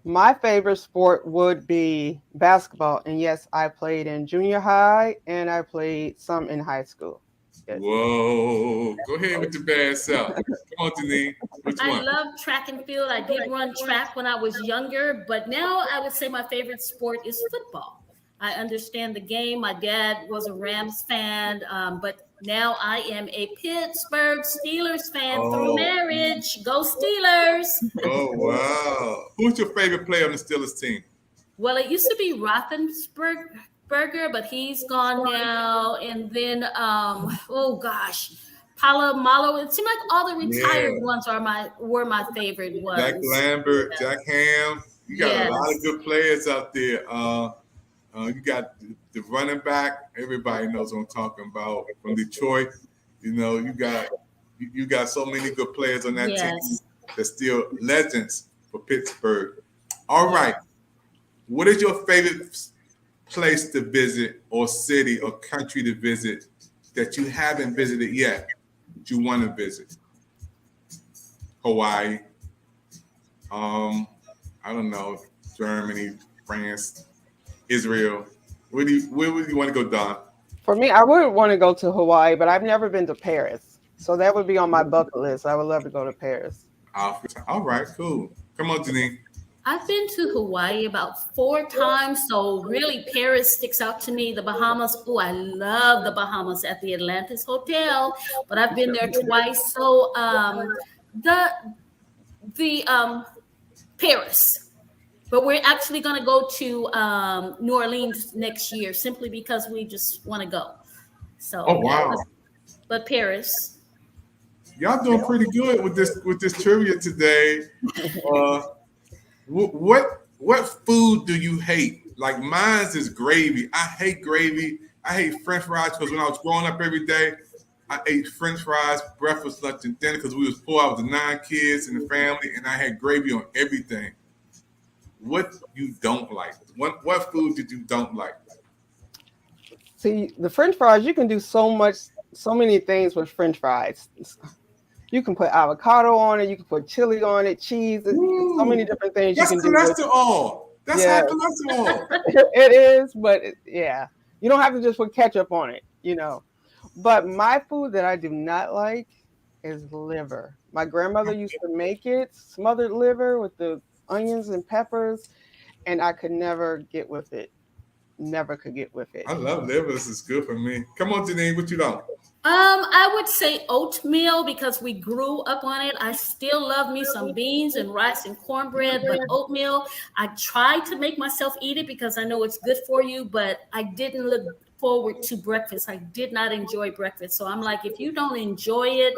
Speaker 10: My favorite sport would be basketball. And yes, I played in junior high and I played some in high school. Yes.
Speaker 3: Whoa. Go ahead with your bad self. Come on, Janine. Which one?
Speaker 7: I love track and field. I did run track when I was younger, but now I would say my favorite sport is football. I understand the game. My dad was a Rams fan, but now I am a Pittsburgh Steelers fan through marriage. Go Steelers!
Speaker 3: Oh, wow. Who's your favorite player on the Steelers team?
Speaker 7: Well, it used to be Roethlisberger, but he's gone now. And then, Palomalo. It seemed like all the retired ones were my favorite ones.
Speaker 3: Jack Lambert, Jack Ham. You got a lot of good players out there. You got the running back. Everybody knows what I'm talking about from Detroit. You got so many good players on that team. They're still legends for Pittsburgh. All right. What is your favorite place to visit or city or country to visit that you haven't visited yet that you want to visit? Hawaii. I don't know. Germany, France, Israel. Where would you want to go, Don?
Speaker 10: For me, I would want to go to Hawaii, but I've never been to Paris. So that would be on my bucket list. I would love to go to Paris.
Speaker 3: All right, cool. Come on, Janine.
Speaker 7: I've been to Hawaii about 4 times, so really Paris sticks out to me. The Bahamas, I love the Bahamas at the Atlantis Hotel, but I've been there twice. So the Paris. But we're actually going to go to New Orleans next year simply because we just want to go. So,
Speaker 3: wow.
Speaker 7: But Paris.
Speaker 3: Y'all doing pretty good with this trivia today. What food do you hate? Like mine is gravy. I hate gravy. I hate French fries because when I was growing up every day, I ate French fries, breakfast, lunch, and dinner because we was poor. I was the 9 kids in the family, and I had gravy on everything. What you don't like? What food did you don't like?
Speaker 10: See, the French fries, you can do so many things with French fries. You can put avocado on it, you can put chili on it, cheese, so many different things you can do.
Speaker 3: That's cholesterol. That's
Speaker 10: Yeah.
Speaker 3: high cholesterol.
Speaker 10: It is, but yeah, you don't have to just put ketchup on it, But my food that I do not like is liver. My grandmother used to make it, smothered liver with the onions and peppers, and I could never get with it. Never could get with it.
Speaker 3: I love liver. This is good for me. Come on, Janine, what you don't?
Speaker 7: I would say oatmeal because we grew up on it. I still love me some beans and rice and cornbread, but oatmeal, I tried to make myself eat it because I know it's good for you, but I didn't look forward to breakfast. I did not enjoy breakfast. So I'm like, if you don't enjoy it,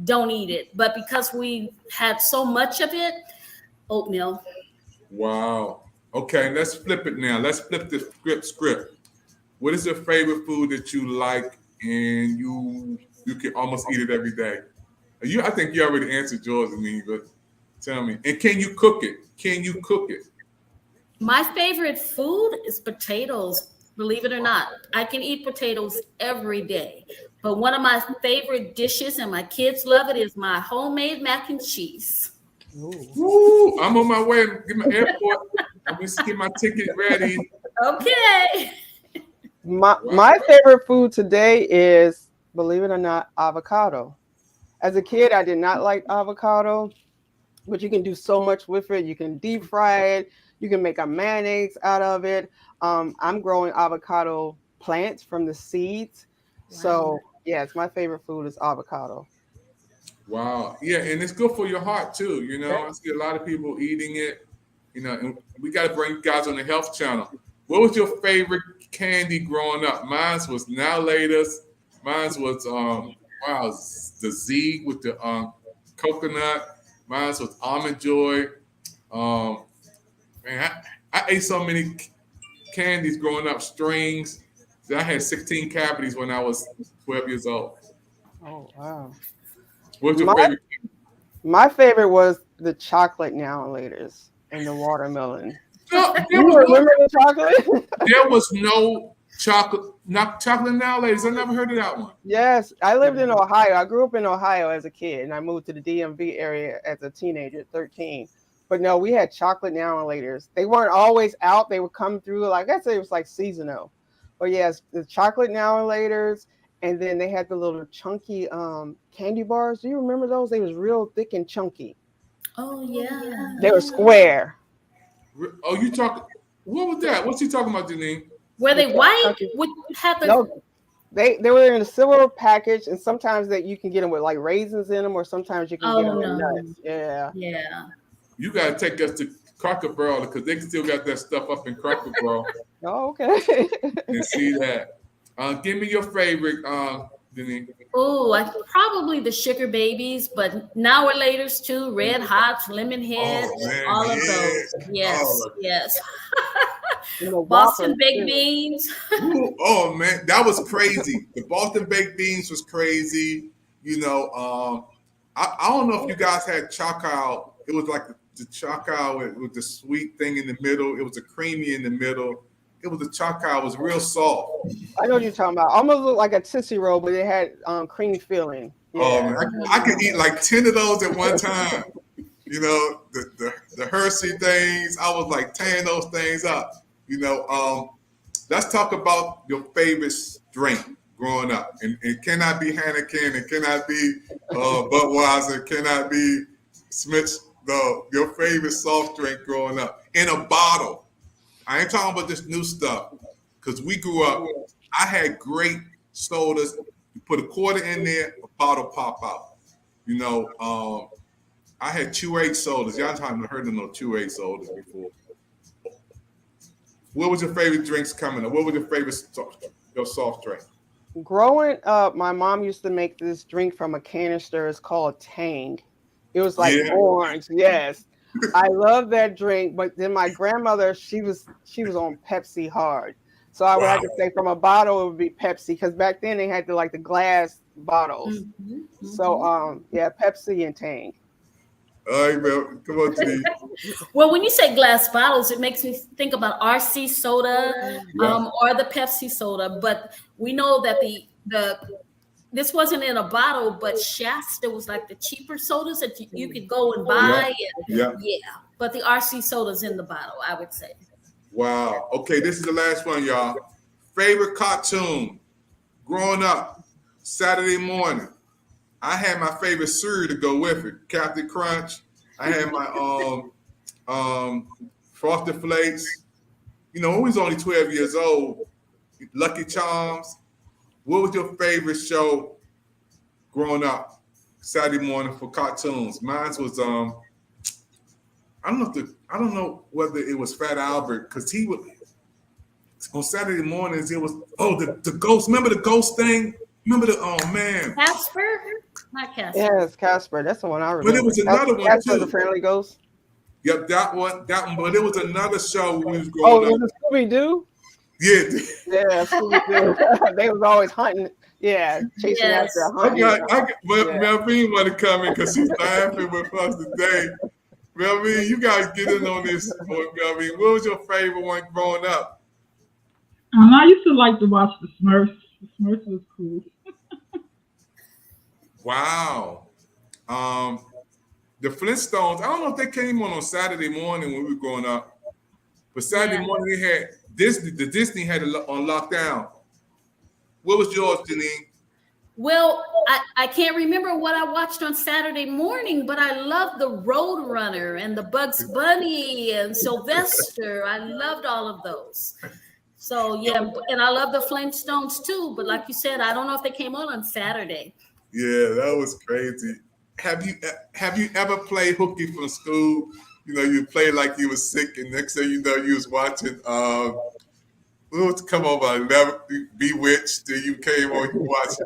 Speaker 7: don't eat it. But because we had so much of it, oatmeal.
Speaker 3: Wow. Okay, let's flip it now. Let's flip the script. What is your favorite food that you like and you can almost eat it every day? I think you already answered yours, Janine, but tell me. And can you cook it? Can you cook it?
Speaker 7: My favorite food is potatoes. Believe it or not, I can eat potatoes every day. But one of my favorite dishes, and my kids love it, is my homemade mac and cheese.
Speaker 3: Woo, I'm on my way to get my airport. I'm just get my ticket ready.
Speaker 7: Okay.
Speaker 10: My favorite food today is, believe it or not, avocado. As a kid, I did not like avocado, but you can do so much with it. You can deep fry it. You can make a mayonnaise out of it. I'm growing avocado plants from the seeds. Wow. So, yes, my favorite food is avocado.
Speaker 3: Wow. Yeah, and it's good for your heart, too. I see a lot of people eating it. And we got to bring you guys on the health channel. What was your favorite candy growing up? Mine was Now Laters. Mine was the Z with the coconut. Mine was Almond Joy. Man, I ate so many candies growing up. Strings. I had 16 cavities when I was 12 years old.
Speaker 10: Oh wow!
Speaker 3: What's your favorite?
Speaker 10: My favorite was the chocolate Now and Laters and the watermelon.
Speaker 3: No,
Speaker 10: remember the chocolate?
Speaker 3: There was no chocolate Now Laters. I never heard of that one.
Speaker 10: Yes, I lived in Ohio. I grew up in Ohio as a kid, and I moved to the DMV area as a teenager at 13. But no, we had chocolate Now and Laters. They weren't always out. They would come through. Like I said, it was like seasonal. But yes, the chocolate Now and Laters, and then they had the little chunky candy bars. Do you remember those? They was real thick and chunky.
Speaker 7: Oh yeah.
Speaker 10: They were square.
Speaker 3: Oh, you talking? What was that? What's he talking about, Janine?
Speaker 7: Were they white? Would have the?
Speaker 10: No, they were in a silver package, and sometimes that you can get them with like raisins in them, or sometimes you can get them with nuts. Yeah.
Speaker 7: Yeah.
Speaker 3: You gotta take us to Cracker Barrel because they still got that stuff up in Cracker Barrel.
Speaker 10: Oh, okay.
Speaker 3: And see that. Give me your favorite, Janine.
Speaker 7: Oh, probably the Sugar Babies, but Now or Laters too. Red Hots, Lemon Heads, all of those. Yes, yes. Boston baked beans.
Speaker 3: Ooh, oh man, that was crazy. The Boston baked beans was crazy. I don't know if you guys had chocolate. It was like the chocolate with the sweet thing in the middle. It was a creamy in the middle. It was the chocolate was real soft.
Speaker 10: I know what you're talking about. Almost looked like a Tootsie Roll, but it had cream filling. Yeah.
Speaker 3: Oh man, I could eat like 10 of those at one time. The Hershey things. I was like tearing those things up. Let's talk about your favorite drink growing up. And it cannot be Heineken. It cannot be Budweiser. It cannot be Smith's. Your favorite soft drink growing up in a bottle. I ain't talking about this new stuff because we grew up. I had great sodas. You put a quarter in there, a bottle pop out. I had Chew-Aid sodas. Y'all haven't heard of no Chew-Aid sodas before. What was your favorite drinks coming up? What was your favorite your soft drink?
Speaker 10: Growing up, my mom used to make this drink from a canister. It's called Tang. It was like orange. Yes. I love that drink, but then my grandmother, she was on Pepsi hard. So I would have to say from a bottle, it would be Pepsi because back then they had the glass bottles. Mm-hmm. So Pepsi and Tang.
Speaker 3: All right, man. Come on, T.
Speaker 7: Well, when you say glass bottles, it makes me think about RC soda or the Pepsi soda. But we know that this wasn't in a bottle, but Shasta was like the cheaper sodas that you could go and buy.
Speaker 3: Yeah.
Speaker 7: but the RC soda's in the bottle, I would say.
Speaker 3: Wow. Okay, this is the last one, y'all. Favorite cartoon growing up, Saturday morning. I had my favorite cereal to go with it, Captain Crunch. I had my Frosted Flakes. You know, I was only 12 years old. Lucky Charms. What was your favorite show growing up, Saturday morning for cartoons? Mine was I don't know whether it was Fat Albert, because he would on Saturday mornings it was the ghost. Remember the ghost thing? Remember
Speaker 7: Casper? Not Casper.
Speaker 10: Yes, Casper. That's the one I remember.
Speaker 3: But it was another one
Speaker 10: Casper
Speaker 3: too.
Speaker 10: the Friendly Ghost.
Speaker 3: Yep, that one. But there was another show when we was growing up.
Speaker 10: Was it Scooby Doo?
Speaker 3: Yeah.
Speaker 10: Yeah, Scooby Doo. They was always hunting. Yeah, chasing after a hunting.
Speaker 3: Melvin want to come in because she's laughing with us today. Melvin, you guys get in on this. Melvin, what was your favorite one growing up?
Speaker 4: I used to like to watch the Smurfs. The Smurfs was cool.
Speaker 3: Wow. The Flintstones, I don't know if they came on Saturday morning when we were growing up, but Saturday morning they had the Disney had it on lockdown. What was yours, Janine?
Speaker 7: Well, I can't remember what I watched on Saturday morning, but I loved the Road Runner and the Bugs Bunny and Sylvester. I loved all of those. So yeah, and I love the Flintstones too. But like you said, I don't know if they came on Saturday.
Speaker 3: Yeah, that was crazy. Have you ever played hooky from school? You know, you play like you was sick, and next thing you know, you was watching. Come on, Bewitched. Then you came on. You watched.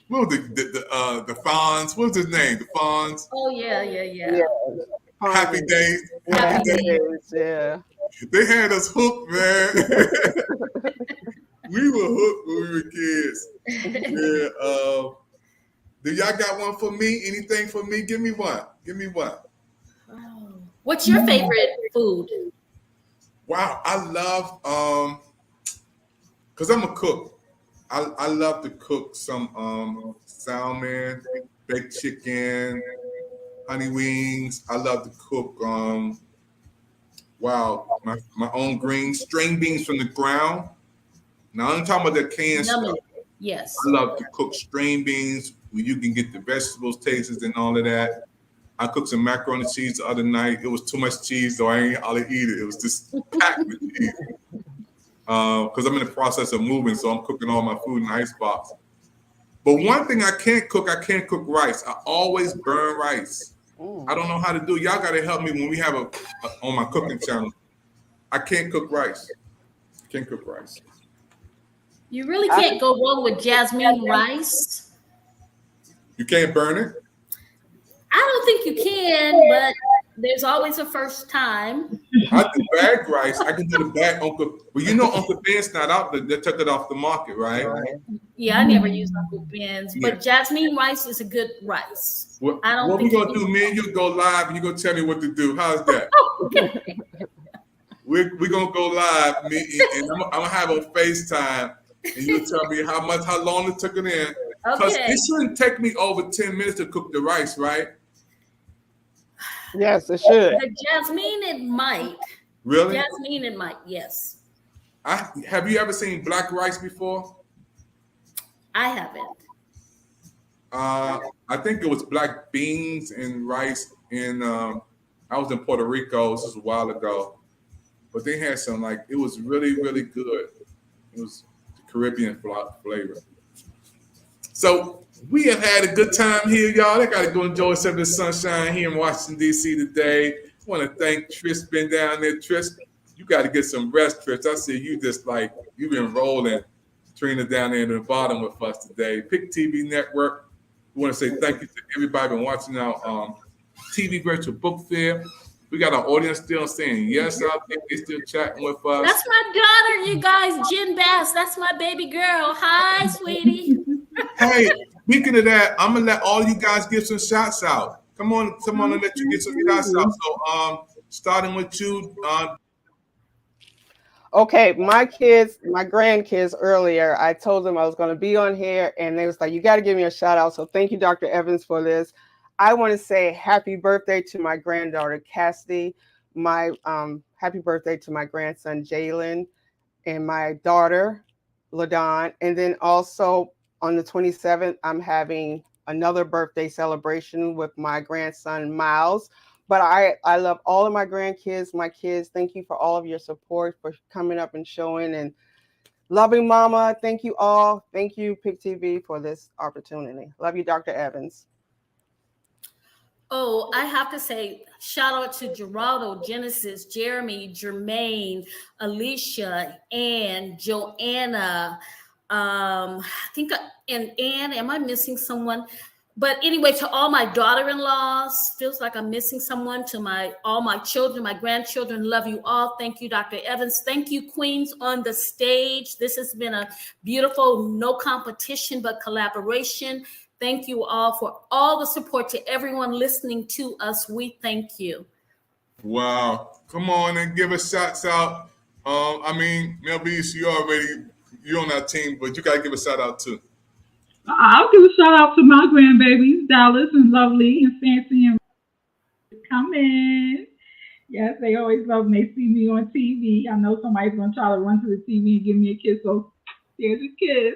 Speaker 3: What was the Fonz? What was his name? The Fonz.
Speaker 7: Oh yeah.
Speaker 3: Happy Days.
Speaker 10: Happy Days. Yeah.
Speaker 3: They had us hooked, man. We were hooked when we were kids. Yeah. Do y'all got one for me? Anything for me? Give me one.
Speaker 7: What's your favorite food?
Speaker 3: Wow, I love because I'm a cook. I love to cook some salmon, baked chicken, honey wings. I love to cook my own greens, string beans from the ground. Now I'm talking about the canned stuff.
Speaker 7: Yes.
Speaker 3: I love to cook string beans where you can get the vegetables, tastes, and all of that. I cooked some macaroni and cheese the other night. It was too much cheese, so I ain't all eat it. It was just packed with cheese. Because I'm in the process of moving, so I'm cooking all my food in the icebox. But one thing I can't cook rice. I always burn rice. I don't know how to do it. Y'all got to help me when we have on my cooking channel. I can't cook rice.
Speaker 7: You really can't go wrong with jasmine rice.
Speaker 3: You can't burn it?
Speaker 7: I don't think you can, but there's always a first time.
Speaker 3: I do bag rice. I can do the bag Uncle. Well, you know Uncle Ben's not out there. They took it off the market, right?
Speaker 7: Yeah, I never used Uncle Ben's, but jasmine rice is a good rice.
Speaker 3: What we gonna do? Me and you go live, and you gonna tell me what to do. How's that?
Speaker 7: Okay.
Speaker 3: We're gonna go live, and I'm gonna have a FaceTime, and you tell me how long it took it in. Because it shouldn't take me over 10 minutes to cook the rice, right?
Speaker 10: Yes, it should.
Speaker 7: The jasmine, it might.
Speaker 3: Really?
Speaker 7: Jasmine, it might. Yes.
Speaker 3: Have you ever seen black rice before?
Speaker 7: I haven't.
Speaker 3: I think it was black beans and rice. And I was in Puerto Rico. This was a while ago, but they had some it was really, really good. It was the Caribbean flavor. So we have had a good time here, y'all. I got to go enjoy some of the sunshine here in Washington, D.C. today. I want to thank Trish been down there. Trish, you got to get some rest, Trish. I see you just you've been rolling. Trina down there in the bottom with us today. PIC TV Network. We want to say thank you to everybody been watching our TV virtual book fair. We got our audience still saying yes out there. They still chatting with us.
Speaker 7: That's my daughter, you guys. Jen Bass. That's my baby girl. Hi, sweetie.
Speaker 3: Hey, speaking of that, I'm gonna let all you guys give some shots out. Come on, and let you get some shots out. So, starting with you.
Speaker 10: Okay, my grandkids earlier, I told them I was going to be on here, and they was like, you got to give me a shout out. So thank you, Dr. Evans, for this. I want to say happy birthday to my granddaughter, Cassidy. My happy birthday to my grandson, Jalen, and my daughter, LaDon. And then also on the 27th, I'm having another birthday celebration with my grandson, Miles. But I love all of my grandkids, my kids. Thank you for all of your support, for coming up and showing, and loving Mama. Thank you all. Thank you, PIC TV, for this opportunity. Love you, Dr. Evans.
Speaker 7: Oh, I have to say, shout out to Geraldo, Genesis, Jeremy, Jermaine, Alicia, Ann, Joanna. I think, and Ann, am I missing someone? But anyway, to all my daughter-in-laws, feels like I'm missing someone. To all my children, my grandchildren, love you all. Thank you, Dr. Evans. Thank you, Queens on the stage. This has been a beautiful, no competition, but collaboration. Thank you all for all the support. To everyone listening to us, we thank you.
Speaker 3: Wow. Come on and give us shouts out. Mel Beast, you're on our team, but you got to give a shout out too.
Speaker 4: I'll give a shout out to my grandbabies, Dallas and Lovely and Fancy and coming. Yes, they always love when they see me on TV. I know somebody's going to try to run to the TV and give me a kiss, so here's a kiss.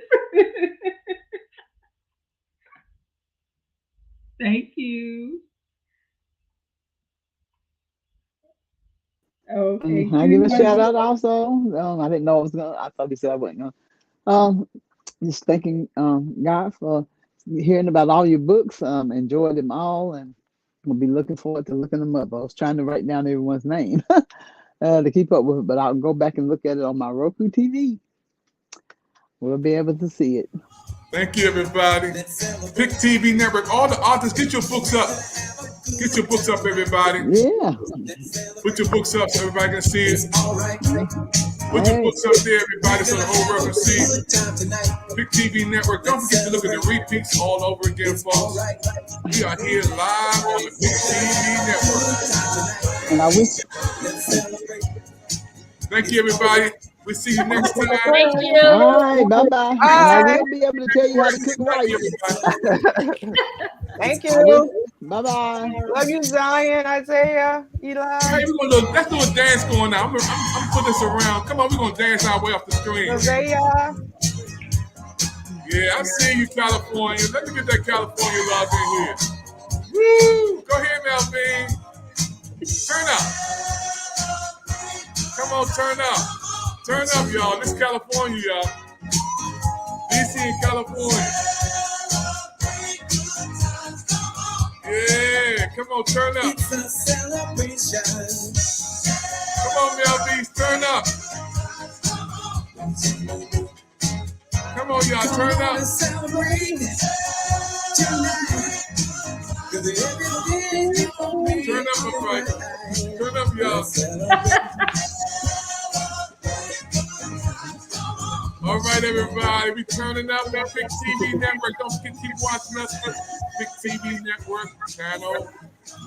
Speaker 4: Thank you. Okay.
Speaker 8: I give a shout out also. I didn't know I was gonna. I thought he said I wasn't gonna. Just thanking God for hearing about all your books. Enjoyed them all, and we'll be looking forward to looking them up. I was trying to write down everyone's name to keep up with it, but I'll go back and look at it on my Roku TV. We'll be able to see it.
Speaker 3: Thank you, everybody. PIC TV Network. All the authors, get your books up. Get your books up, everybody.
Speaker 8: Yeah.
Speaker 3: Put your books up so everybody can see it. Put your books up there, everybody, so the whole world can see it. PIC TV Network. Don't forget to look at the repeats all over again, folks. We are here live on the PIC TV Network.
Speaker 8: And I wish.
Speaker 3: Thank you, everybody. We'll see you next time.
Speaker 7: Thank you.
Speaker 8: All right, bye-bye. I will be able to tell you how to cook rice.
Speaker 10: Thank you.
Speaker 8: Bye-bye.
Speaker 10: Love you, Zion, Isaiah, Eli.
Speaker 3: Hey, let's do a dance going now. I'm putting this around. Come on, we're going to dance our way off the screen.
Speaker 10: Isaiah.
Speaker 3: Yeah, I see you, California. Let me get that California love in here. Woo! Go ahead, Melvin. Turn up. Come on, turn up. Turn up, y'all. This is California, y'all. DC in California. Yeah, come on, turn up.
Speaker 15: It's a celebration.
Speaker 3: Come on, Mel Beast, turn up. Come on, y'all, turn up.
Speaker 15: Celebrate tonight.
Speaker 3: Turn up, everybody. Turn up, y'all. All right, everybody, we turning up at PIC TV Network. Don't forget to keep watching us for PIC TV Network, channel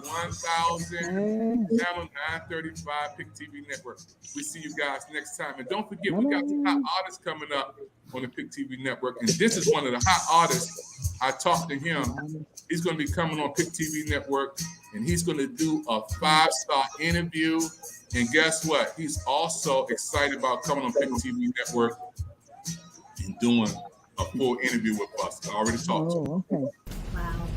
Speaker 3: 1000, channel 935, PIC TV Network. We see you guys next time. And don't forget, we got some hot artists coming up on the PIC TV Network. And this is one of the hot artists. I talked to him. He's going to be coming on PIC TV Network, and he's going to do a 5-star interview. And guess what? He's also excited about coming on PIC TV Network and doing a full interview with us. I already talked to him.
Speaker 8: Okay.
Speaker 7: Wow.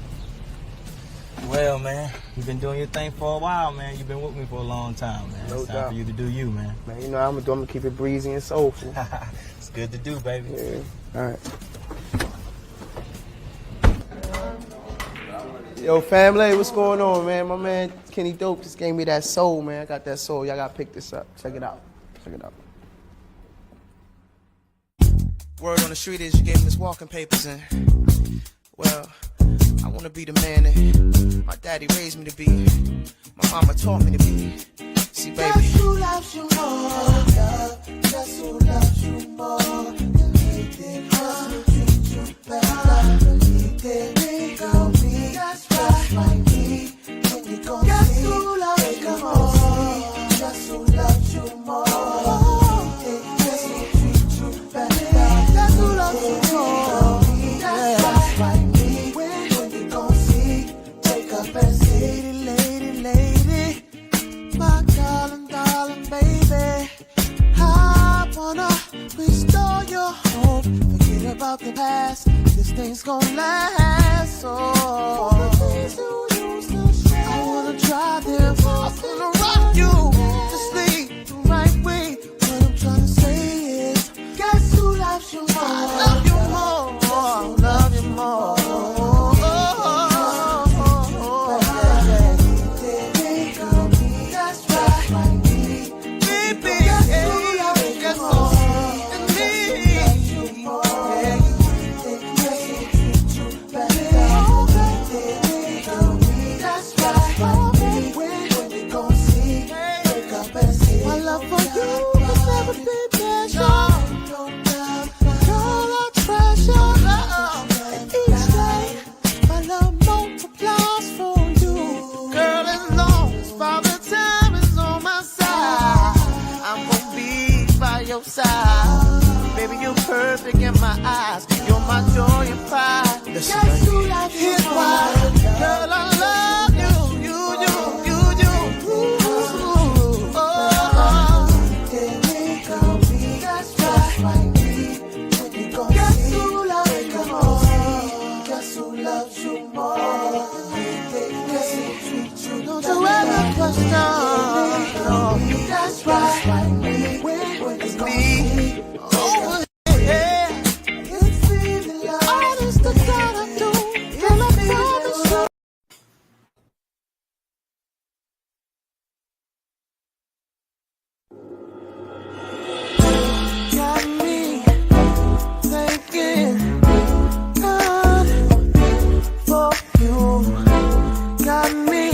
Speaker 16: Well, man, you've been doing your thing for a while, man. You've been with me for a long time, man.
Speaker 12: No
Speaker 16: It's time
Speaker 12: doubt.
Speaker 16: for you to do you, man.
Speaker 12: Man, you know I'm gonna keep it breezy and soulful.
Speaker 16: It's good to do, baby.
Speaker 12: Yeah. All right. Yo, family, what's going on, man? My man Kenny Dope just gave me that soul, man. I got that soul. Y'all gotta pick this up. Check it out. Check it out. Word on the street is you gave me this walking papers, and well, I wanna be the man that my daddy raised me to be, my mama taught me to be. See, baby. Guess who loves you more? Guess who loves you more? Guess who treats you better? They gon' be just like me. When you gon' guess who loves you more? Guess who loves you more? Guess who treats you better? Guess who loves you more? Just like me. When you gon' see, take
Speaker 15: I wanna restore your hope. Forget about the past. This thing's gonna last. Oh, I wanna try them. I wanna rock you to sleep the right way. What I'm trying to say is, guess who loves you more? I love you more. Love you more. Baby, you're perfect in my eyes. You're my joy and pride. Here's why, girl, I love you. You. Ooh, Guess who loves you more? Guess who loves you more? Guess who treats you? Don't you ever question. That's right. It's me. Oh, yeah. It's me. All this the God I do. Girl, I promise you. Got me thinking God for you. Got me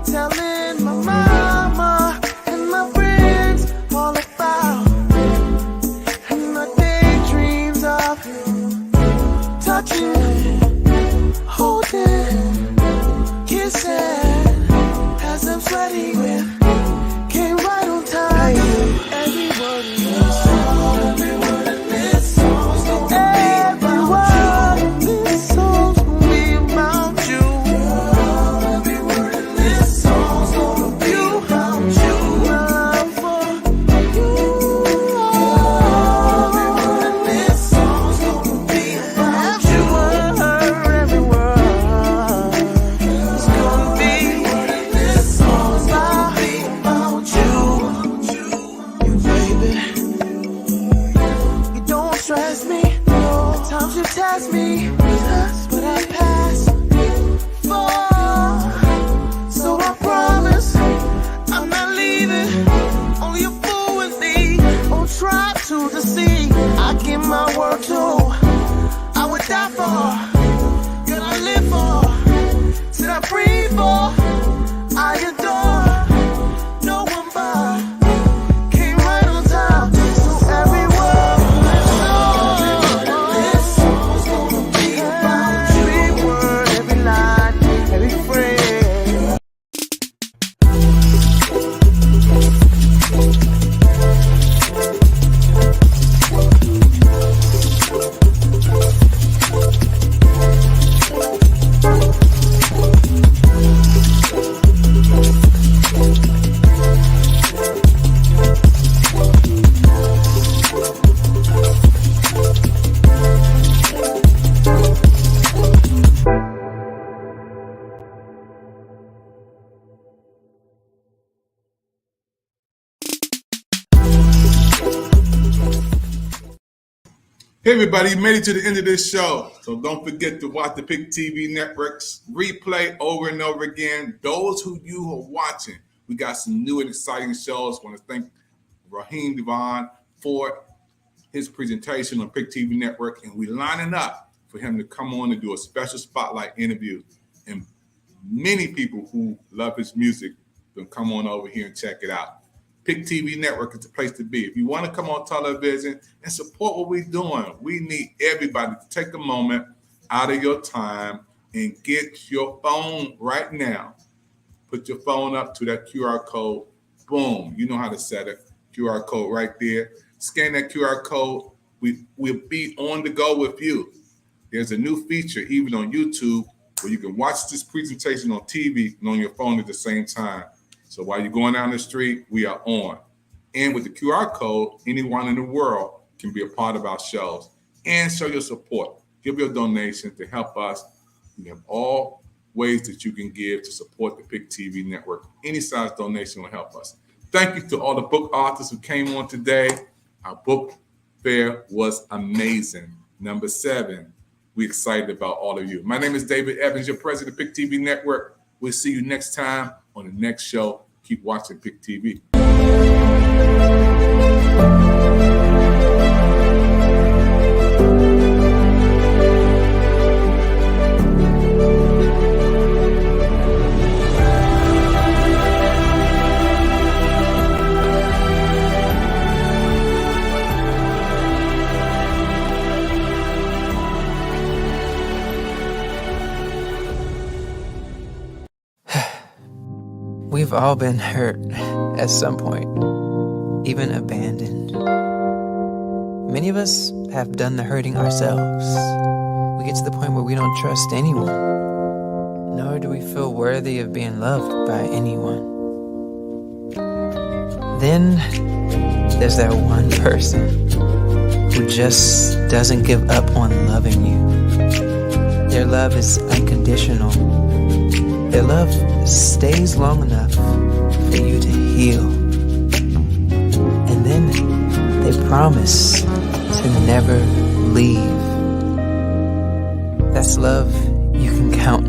Speaker 15: telling my mama and my friends all about and my daydreams of you. Touching, holding, kissing, as I'm sweaty with, came right on time. Every word in this song, every word in this song's gonna be about you. This song's gonna be about you. Every word in this song's gonna be about you. Love for you. Every word in this song's gonna be about you. Every word is gonna be. This song's gonna be about you. You, baby. You don't stress me. At times you test me, but I pass for. So I promise I'm not leaving. Only a fool with me won't try to deceive. I give my word to. I would die for. Girl, I live for. Till I breathe for. I adore. No one but. Came right on time. So every word. This song's gonna be about you. Every word, every line, every phrase.
Speaker 3: Hey everybody, you made it to the end of this show. So don't forget to watch the PIC TV Network's replay over and over again. Those who you are watching, we got some new and exciting shows. I want to thank Raheem Devon for his presentation on PIC TV Network, and we're lining up for him to come on and do a special spotlight interview. And many people who love his music will come on over here and check it out. PIC TV Network is the place to be. If you want to come on television and support what we're doing, we need everybody to take a moment out of your time and get your phone right now. Put your phone up to that QR code. Boom. You know how to set it. QR code right there. Scan that QR code. We'll be on the go with you. There's a new feature, even on YouTube, where you can watch this presentation on TV and on your phone at the same time. So while you're going down the street, we are on. And with the QR code, anyone in the world can be a part of our shows and show your support. Give your donation to help us. We have all ways that you can give to support the PIC TV network. Any size donation will help us. Thank you to all the book authors who came on today. Our book fair was amazing. Number 7, we're excited about all of you. My name is David Evans, your president of PIC TV Network. We'll see you next time on the next show. Keep watching PIC TV.
Speaker 17: We've all been hurt at some point, even abandoned. Many of us have done the hurting ourselves. We get to the point where we don't trust anyone, nor do we feel worthy of being loved by anyone. Then there's that one person who just doesn't give up on loving you. Their love is unconditional. Their love stays long enough for you to heal. And then they promise to never leave. That's love you can count